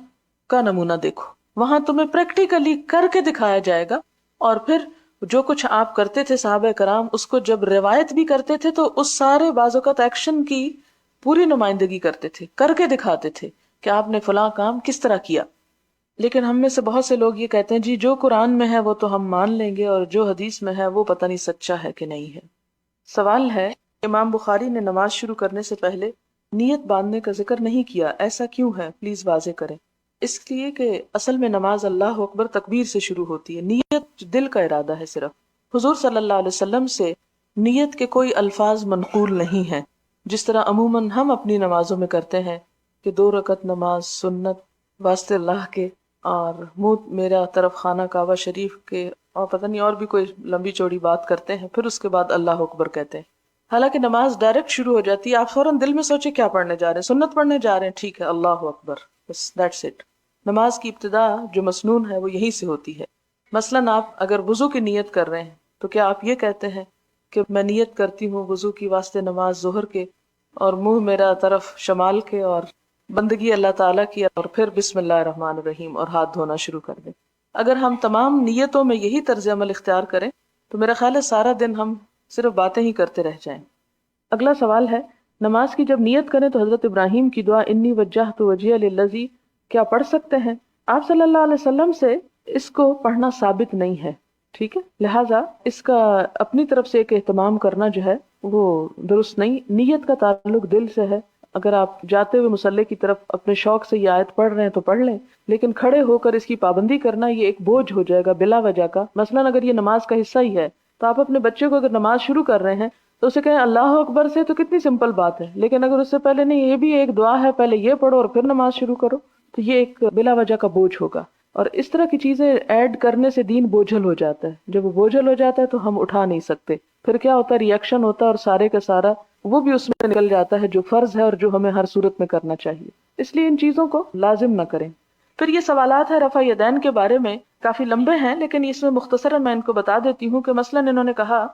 کا نمونہ دیکھو. وہاں تمہیں پریکٹیکلی کر کے دکھایا جائے گا. اور پھر جو کچھ آپ کرتے تھے صحابہ کرام، اس کو جب روایت بھی کرتے تھے تو اس سارے بعض اوقات ایکشن کی پوری نمائندگی کرتے تھے، کر کے دکھاتے تھے کہ آپ نے فلاں کام کس طرح کیا. لیکن ہم میں سے بہت سے لوگ یہ کہتے ہیں جی جو قرآن میں ہے وہ تو ہم مان لیں گے، اور جو حدیث میں ہے وہ پتہ نہیں سچا ہے کہ نہیں ہے. سوال ہے، امام بخاری نے نماز شروع کرنے سے پہلے نیت باندھنے کا ذکر نہیں کیا، ایسا کیوں ہے؟ پلیز واضح کریں. اس لیے کہ اصل میں نماز اللہ اکبر تکبیر سے شروع ہوتی ہے، نیت دل کا ارادہ ہے صرف. حضور صلی اللہ علیہ وسلم سے نیت کے کوئی الفاظ منقول نہیں ہیں، جس طرح عموماً ہم اپنی نمازوں میں کرتے ہیں کہ 2 رکعت نماز سنت واسطے اللہ کے، اور منہ میرا طرف خانہ کعبہ شریف کے، اور پتہ نہیں اور بھی کوئی لمبی چوڑی بات کرتے ہیں، پھر اس کے بعد اللہ اکبر کہتے ہیں. حالانکہ نماز ڈائریکٹ شروع ہو جاتی ہے، آپ فوراً دل میں سوچے کیا پڑھنے جا رہے ہیں، سنت پڑھنے جا رہے ہیں، ٹھیک ہے اللہ اکبر، بس دیٹس اٹ. نماز کی ابتدا جو مسنون ہے وہ یہیں سے ہوتی ہے. مثلاً آپ اگر وضو کی نیت کر رہے ہیں تو کیا آپ یہ کہتے ہیں کہ میں نیت کرتی ہوں وضو کی واسطے نماز ظہر کے، اور منہ میرا طرف شمال کے، اور بندگی اللہ تعالیٰ کی، اور پھر بسم اللہ الرحمن الرحیم اور ہاتھ دھونا شروع کر دیں؟ اگر ہم تمام نیتوں میں یہی طرز عمل اختیار کریں تو میرا خیال ہے سارا دن ہم صرف باتیں ہی کرتے رہ جائیں. اگلا سوال ہے، نماز کی جب نیت کریں تو حضرت ابراہیم کی دعا انی وجہت وجہی للذی کیا پڑھ سکتے ہیں؟ آپ صلی اللہ علیہ وسلم سے اس کو پڑھنا ثابت نہیں ہے، ٹھیک ہے، لہٰذا اس کا اپنی طرف سے ایک اہتمام کرنا جو ہے وہ درست نہیں. نیت کا تعلق دل سے ہے. اگر آپ جاتے ہوئے مصلی کی طرف اپنے شوق سے یہ آیت پڑھ رہے ہیں تو پڑھ لیں، لیکن کھڑے ہو کر اس کی پابندی کرنا یہ ایک بوجھ ہو جائے گا بلا وجہ کا. مثلاً اگر یہ نماز کا حصہ ہی ہے تو آپ اپنے بچے کو اگر نماز شروع کر رہے ہیں تو اسے کہیں اللہ اکبر سے، تو کتنی سمپل بات ہے. لیکن اگر اس سے پہلے نہیں، یہ بھی ایک دعا ہے، پہلے یہ پڑھو اور پھر نماز شروع کرو، تو یہ ایک بلا وجہ کا بوجھ ہوگا. اور اس طرح کی چیزیں ایڈ کرنے سے دین بوجھل ہو جاتا ہے. جب وہ بوجھل ہو جاتا ہے تو ہم اٹھا نہیں سکتے. پھر کیا ہوتا ہے، ریئیکشن ہوتا ہے، اور سارے کا سارا وہ بھی اس میں نکل جاتا ہے جو فرض ہے اور جو ہمیں ہر صورت میں کرنا چاہیے. اس لیے ان چیزوں کو لازم نہ کریں. پھر یہ سوالات ہیں رفع یدین کے بارے میں، کافی لمبے ہیں، لیکن اس میں مختصراً میں ان کو بتا دیتی ہوں کہ مثلاً انہوں نے کہا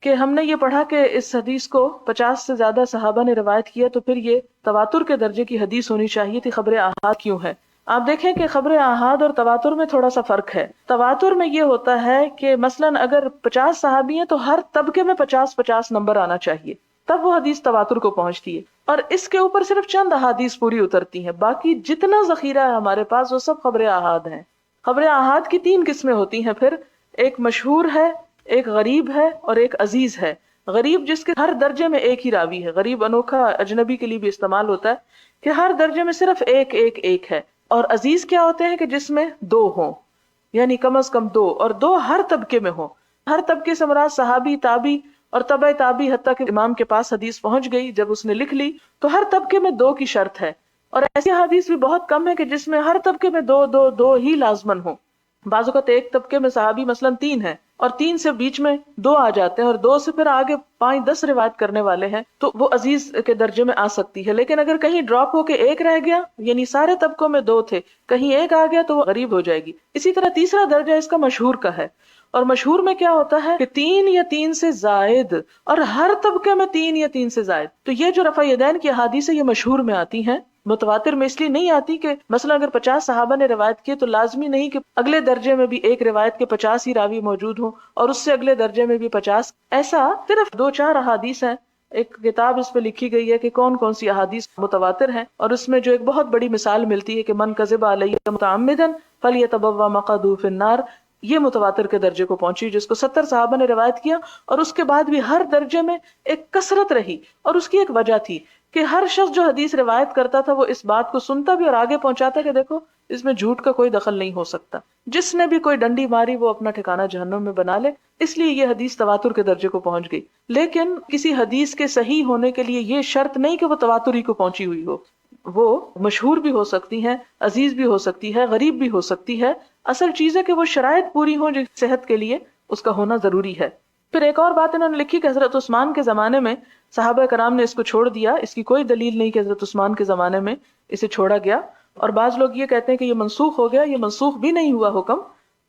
کہ ہم نے یہ پڑھا کہ اس حدیث کو 50 سے زیادہ صحابہ نے روایت کیا، تو پھر یہ تواتر کے درجے کی حدیث ہونی چاہیے تھی، خبر احاد کیوں ہے؟ آپ دیکھیں کہ خبر احاد اور تواتر میں تھوڑا سا فرق ہے. تواتر میں یہ ہوتا ہے کہ مثلاً اگر 50 صحابی ہیں تو ہر طبقے میں 50-50 نمبر آنا چاہیے، تب وہ حدیث تواتر کو پہنچتی ہے. اور اس کے اوپر صرف چند احادیث پوری اترتی ہیں، باقی جتنا ذخیرہ ہے ہمارے پاس وہ سب خبر احاد ہیں. خبر احاد کی 3 قسمیں ہوتی ہیں. پھر ایک مشہور ہے، ایک غریب ہے، اور ایک عزیز ہے. غریب جس کے ہر درجے میں ایک ہی راوی ہے. غریب انوکھا اجنبی کے لیے بھی استعمال ہوتا ہے کہ ہر درجے میں صرف ایک ہے. اور عزیز کیا ہوتے ہیں کہ جس میں 2 ہوں، یعنی کم از کم 2، اور 2 ہر طبقے میں ہوں. ہر طبقے سے مراد صحابی، تابی اور تبع تابی حتیٰ کہ امام کے پاس حدیث پہنچ گئی، جب اس نے لکھ لی تو ہر طبقے میں 2 کی شرط ہے، اور ایسی حدیث بھی بہت کم ہے کہ جس میں ہر طبقے میں 2 ہی لازمن ہوں. بعض اوقات ایک طبقے میں صحابی مثلاً 3 ہیں اور 3 سے بیچ میں 2 آ جاتے ہیں اور 2 سے پھر آگے 5-10 روایت کرنے والے ہیں تو وہ عزیز کے درجے میں آ سکتی ہے. لیکن اگر کہیں ڈراپ ہو کے 1 رہ گیا، یعنی سارے طبقوں میں 2 تھے، کہیں 1 آ گیا تو وہ غریب ہو جائے گی. اسی طرح تیسرا درجہ اس کا مشہور کا ہے، اور مشہور میں کیا ہوتا ہے کہ 3 یا 3 سے زائد، اور ہر طبقے میں 3 یا 3 سے زائد. تو یہ جو رفع یدین کی احادیث ہے یہ مشہور میں آتی ہیں، متواتر میں اس لیے نہیں آتی کہ مثلا اگر 50 صحابہ نے روایت کی تو لازمی نہیں کہ اگلے درجے میں بھی ایک روایت کے 50 ہی راوی موجود ہوں اور اس سے اگلے درجے میں بھی 50. ایسا صرف 2-4 احادیث ہیں. ایک کتاب اس پہ لکھی گئی ہے کہ کون کون سی احادیث متواتر ہیں، اور اس میں جو ایک بہت بڑی مثال ملتی ہے کہ من کذب علی متعمدا فلیتبوأ مقعدہ فی النار، یہ متواتر کے درجے کو پہنچی، جس کو 70 صحابہ نے روایت کیا اور اس کے بعد بھی ہر درجے میں ایک کثرت رہی. اور اس کی ایک وجہ تھی کہ ہر شخص جو حدیث روایت کرتا تھا وہ اس بات کو سنتا بھی اور آگے پہنچاتا کہ دیکھو اس میں جھوٹ کا کوئی دخل نہیں ہو سکتا، جس نے بھی کوئی ڈنڈی ماری وہ اپنا ٹھکانہ جہنم میں بنا لے. اس لیے یہ حدیث تواتر کے درجے کو پہنچ گئی. لیکن کسی حدیث کے صحیح ہونے کے لیے یہ شرط نہیں کہ وہ تواتر ہی کو پہنچی ہوئی ہو، وہ مشہور بھی ہو سکتی ہے، عزیز بھی ہو سکتی ہے، غریب بھی ہو سکتی ہے. اصل چیز ہے کہ وہ شرائط پوری ہوں جو صحت کے لیے اس کا ہونا ضروری ہے. پھر ایک اور بات انہوں نے لکھی کہ حضرت عثمان کے زمانے میں صحابہ کرام نے اس کو چھوڑ دیا. اس کی کوئی دلیل نہیں کہ حضرت عثمان کے زمانے میں اسے چھوڑا گیا، اور بعض لوگ یہ کہتے ہیں کہ یہ منسوخ ہو گیا. یہ منسوخ بھی نہیں ہوا حکم.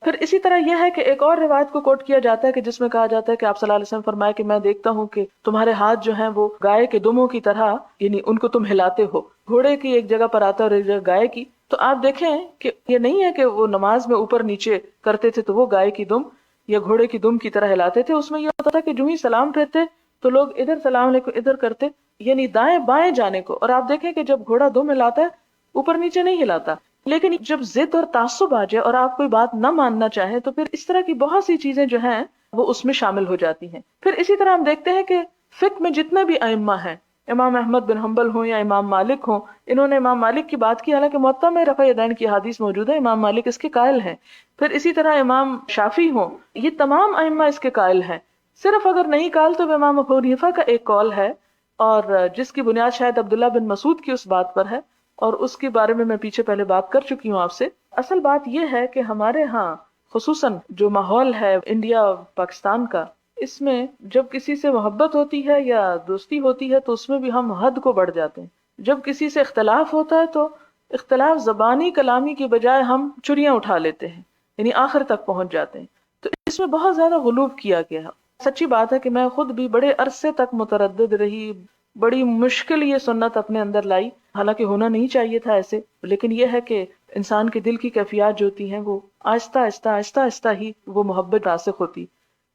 پھر اسی طرح یہ ہے کہ ایک اور روایت کو کوٹ کیا جاتا ہے کہ جس میں کہا جاتا ہے کہ آپ صلی اللہ علیہ وسلم فرمائے کہ میں دیکھتا ہوں کہ تمہارے ہاتھ جو ہیں وہ گائے کے دموں کی طرح، یعنی ان کو تم ہلاتے ہو. گھوڑے کی ایک جگہ پر آتا ہے اور ایک جگہ گائے کی. تو آپ دیکھیں کہ یہ نہیں ہے کہ وہ نماز میں اوپر نیچے کرتے تھے تو وہ گائے کی دم یا گھوڑے کی دم کی طرح ہلاتے تھے. اس میں یہ ہوتا تھا کہ جو ہی سلام پھیرتے تو لوگ ادھر سلام علیکم ادھر کرتے، یعنی دائیں بائیں جانے کو. اور آپ دیکھیں کہ جب گھوڑا دم ہلاتا ہے اوپر نیچے نہیں ہلاتا. لیکن جب ضد اور تعصب آ جائے اور آپ کوئی بات نہ ماننا چاہیں تو پھر اس طرح کی بہت سی چیزیں جو ہیں وہ اس میں شامل ہو جاتی ہیں. پھر اسی طرح ہم دیکھتے ہیں کہ فقہ میں جتنے بھی ائمہ ہیں، امام احمد بن حنبل ہوں یا امام مالک ہوں، انہوں نے امام مالک کی بات کی، حالانکہ موطا میں رفع یدین کی حدیث موجود ہے، امام مالک اس کے قائل ہیں. پھر اسی طرح امام شافعی ہوں، یہ تمام ائمہ اس کے قائل ہیں. صرف اگر نہیں قائل تو امام ابو حنیفہ کا ایک قول ہے، اور جس کی بنیاد شاید عبداللہ بن مسعود کی اس بات پر ہے، اور اس کے بارے میں پیچھے پہلے بات کر چکی ہوں آپ سے. اصل بات یہ ہے کہ ہمارے ہاں خصوصاً جو ماحول ہے انڈیا پاکستان کا، اس میں جب کسی سے محبت ہوتی ہے یا دوستی ہوتی ہے تو اس میں بھی ہم حد کو بڑھ جاتے ہیں. جب کسی سے اختلاف ہوتا ہے تو اختلاف زبانی کلامی کی بجائے ہم چریاں اٹھا لیتے ہیں، یعنی آخر تک پہنچ جاتے ہیں. تو اس میں بہت زیادہ غلوب کیا گیا. سچی بات ہے کہ میں خود بھی بڑے عرصے تک متردد رہی، بڑی مشکل یہ سنت اپنے اندر لائی، حالانکہ ہونا نہیں چاہیے تھا ایسے. لیکن یہ ہے کہ انسان کے دل کی کیفیات جو ہوتی ہیں وہ آہستہ آہستہ آہستہ آہستہ ہی وہ محبت راسخ ہوتی.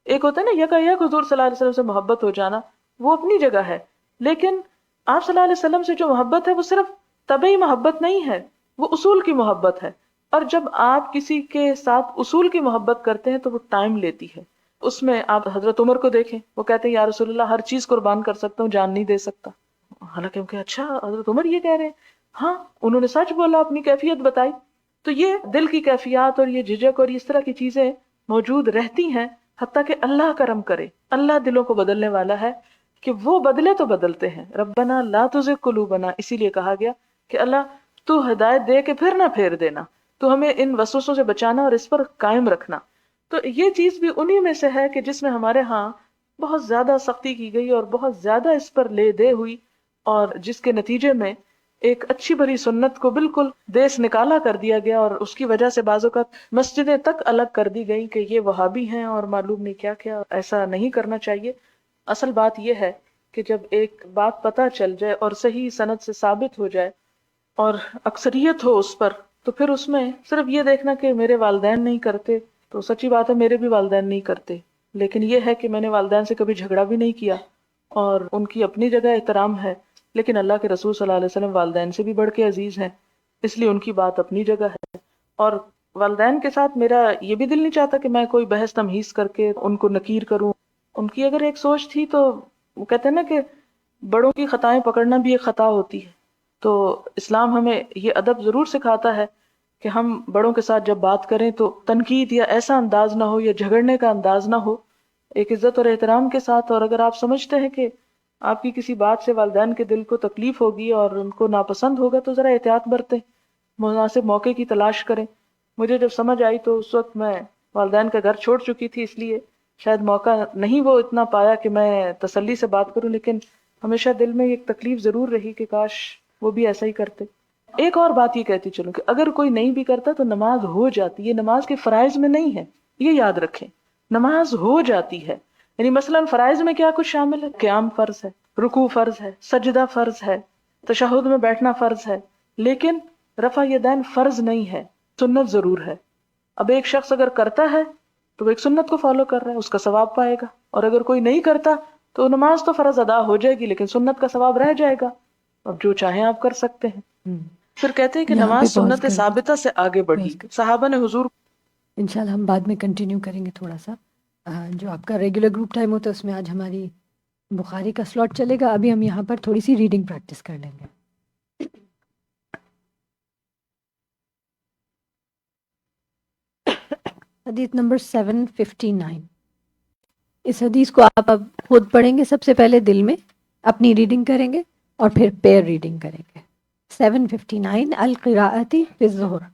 ایک ہوتا ہے نا یکایک حضور صلی اللہ علیہ وسلم سے محبت ہو جانا، وہ اپنی جگہ ہے. لیکن آپ صلی اللہ علیہ وسلم سے جو محبت ہے وہ صرف طبعی محبت نہیں ہے، وہ اصول کی محبت ہے. اور جب آپ کسی کے ساتھ اصول کی محبت کرتے ہیں تو وہ ٹائم لیتی ہے. اس میں آپ حضرت عمر کو دیکھیں، وہ کہتے ہیں یا رسول اللہ ہر چیز قربان کر سکتا ہوں، جان نہیں دے سکتا. حالانکہ ہم کہ اچھا حضرت عمر یہ کہہ رہے ہیں، ہاں انہوں نے سچ بولا، اپنی کیفیت بتائی. تو یہ دل کی کیفیات اور یہ جھجک اور اس طرح کی چیزیں موجود رہتی ہیں، حتیٰ کہ اللہ کرم کرے، اللہ دلوں کو بدلنے والا ہے کہ وہ بدلے تو بدلتے ہیں. ربنا لا تزغ قلوبنا، اسی لیے کہا گیا کہ اللہ تو ہدایت دے کے پھر نہ پھیر دینا، تو ہمیں ان وسوسوں سے بچانا اور اس پر قائم رکھنا. تو یہ چیز بھی انہی میں سے ہے کہ جس میں ہمارے ہاں بہت زیادہ سختی کی گئی اور بہت زیادہ اس پر لے دے ہوئی، اور جس کے نتیجے میں ایک اچھی بری سنت کو بالکل دیس نکالا کر دیا گیا، اور اس کی وجہ سے بعض اوقات مسجدیں تک الگ کر دی گئی کہ یہ وہابی ہیں اور معلوم نہیں کیا کیا. ایسا نہیں کرنا چاہیے. اصل بات یہ ہے کہ جب ایک بات پتہ چل جائے اور صحیح سند سے ثابت ہو جائے اور اکثریت ہو اس پر، تو پھر اس میں صرف یہ دیکھنا کہ میرے والدین نہیں کرتے تو سچی بات ہے میرے بھی والدین نہیں کرتے، لیکن یہ ہے کہ میں نے والدین سے کبھی جھگڑا بھی نہیں کیا اور ان کی اپنی جگہ احترام ہے. لیکن اللہ کے رسول صلی اللہ علیہ وسلم والدین سے بھی بڑھ کے عزیز ہیں، اس لیے ان کی بات اپنی جگہ ہے. اور والدین کے ساتھ میرا یہ بھی دل نہیں چاہتا کہ میں کوئی بحث تمہیز کر کے ان کو نکیر کروں. ان کی اگر ایک سوچ تھی تو وہ کہتے ہیں نا کہ بڑوں کی خطائیں پکڑنا بھی ایک خطا ہوتی ہے. تو اسلام ہمیں یہ ادب ضرور سکھاتا ہے کہ ہم بڑوں کے ساتھ جب بات کریں تو تنقید یا ایسا انداز نہ ہو یا جھگڑنے کا انداز نہ ہو ایک عزت اور احترام کے ساتھ. اور اگر آپ سمجھتے ہیں کہ آپ کی کسی بات سے والدین کے دل کو تکلیف ہوگی اور ان کو ناپسند ہوگا تو ذرا احتیاط برتیں، مناسب موقع کی تلاش کریں. مجھے جب سمجھ آئی تو اس وقت میں والدین کا گھر چھوڑ چکی تھی، اس لیے شاید موقع نہیں وہ اتنا پایا کہ میں تسلی سے بات کروں، لیکن ہمیشہ دل میں ایک تکلیف ضرور رہی کہ کاش وہ بھی ایسا ہی کرتے. ایک اور بات یہ کہتی چلوں کہ اگر کوئی نہیں بھی کرتا تو نماز ہو جاتی ہے، نماز کے فرائض میں نہیں ہے، یہ یاد رکھیں. نماز ہو جاتی ہے، یعنی مثلا فرائض میں کیا کچھ شامل ہے؟ قیام فرض ہے، رکوع فرض ہے، سجدہ فرض ہے، تشہد میں بیٹھنا فرض ہے، لیکن رفع یدین فرض نہیں ہے، سنت ضرور ہے. اب ایک شخص اگر کرتا ہے تو وہ ایک سنت کو فالو کر رہا ہے، اس کا ثواب پائے گا. اور اگر کوئی نہیں کرتا تو نماز تو فرض ادا ہو جائے گی لیکن سنت کا ثواب رہ جائے گا. اب جو چاہیں آپ کر سکتے ہیں. پھر کہتے ہیں کہ یہاں پہ نماز پاز سنت کر ثابتہ سے آگے بڑھی. صحابہ نے حضور انشاءاللہ ہم بعد میں کنٹینیو کریں گے تھوڑا سا. جو آپ کا ریگولر گروپ ٹائم ہوتا ہے اس میں آج ہماری بخاری کا سلاٹ چلے گا. ابھی ہم یہاں پر تھوڑی سی ریڈنگ پریکٹس کر لیں گے. حدیث نمبر 759. اس حدیث کو آپ اب خود پڑھیں گے، سب سے پہلے دل میں اپنی ریڈنگ کریں گے اور پھر پیر ریڈنگ کریں گے. 759 القراءتی فی الظہر.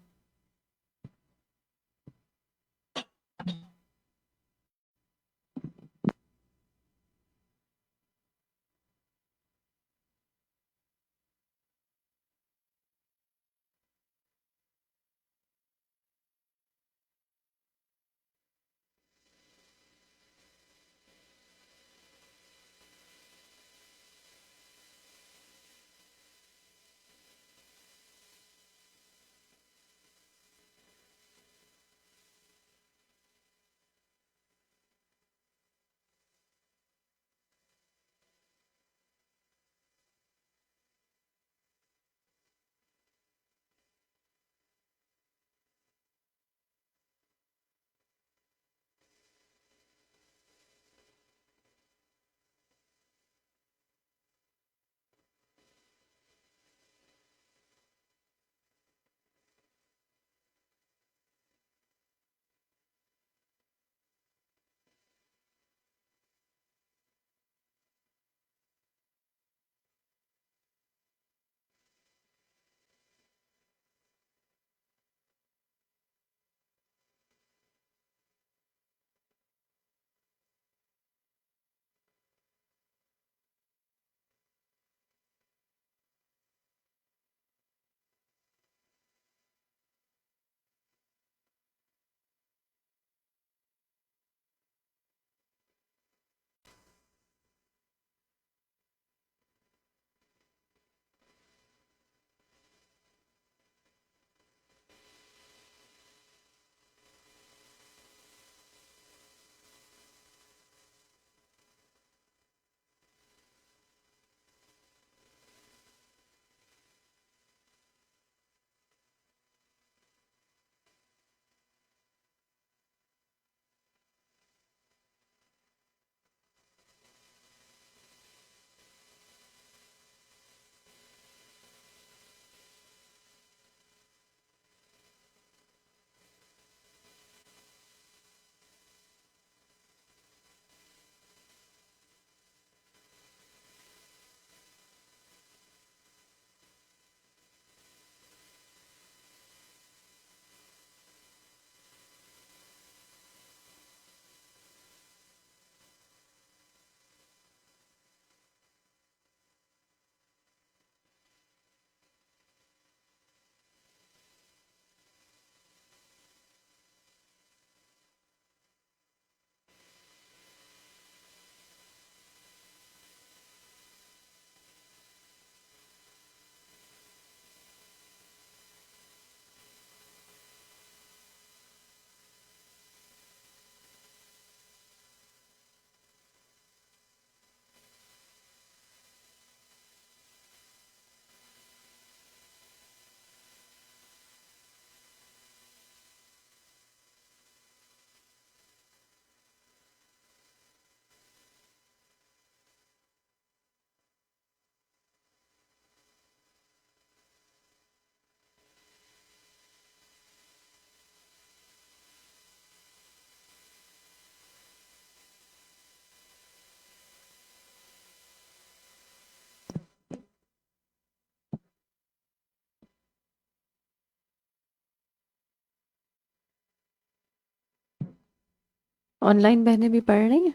آن لائن بہنیں بھی پڑھ رہی ہیں؟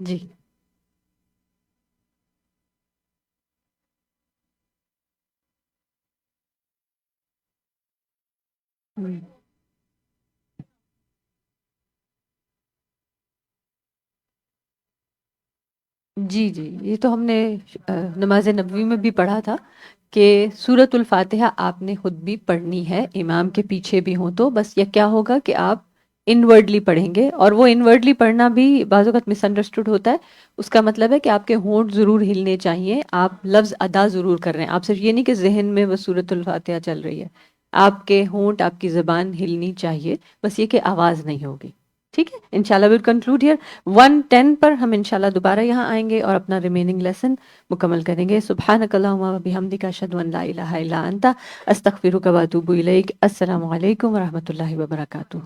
جی ہم۔ جی جی، یہ تو ہم نے نماز نبوی میں بھی پڑھا تھا کہ سورۃ الفاتحہ آپ نے خود بھی پڑھنی ہے، امام کے پیچھے بھی ہوں تو بس یہ کیا ہوگا کہ آپ انورڈلی پڑھیں گے، اور وہ انورڈلی پڑھنا بھی بعض اوقات مس انڈرسٹوڈ ہوتا ہے. اس کا مطلب ہے کہ آپ کے ہونٹ ضرور ہلنے چاہیے، آپ لفظ ادا ضرور کر رہے ہیں، آپ صرف یہ نہیں کہ ذہن میں وہ سورۃ الفاتحہ چل رہی ہے، آپ کے ہونٹ، آپ کی زبان ہلنی چاہیے، بس یہ کہ آواز نہیں ہوگی. ٹھیک ہے، انشاءاللہ ویل کنکلوڈ ہیئر. 1:10 پر ہم انشاءاللہ دوبارہ یہاں آئیں گے اور اپنا ریمیننگ لیسن مکمل کریں گے. سبحانک اللہم و بحمدک، اشہد ان لا الہ الا انت، استغفرک و اتوب الیک. السلام علیکم ورحمۃ اللہ وبرکاتہ.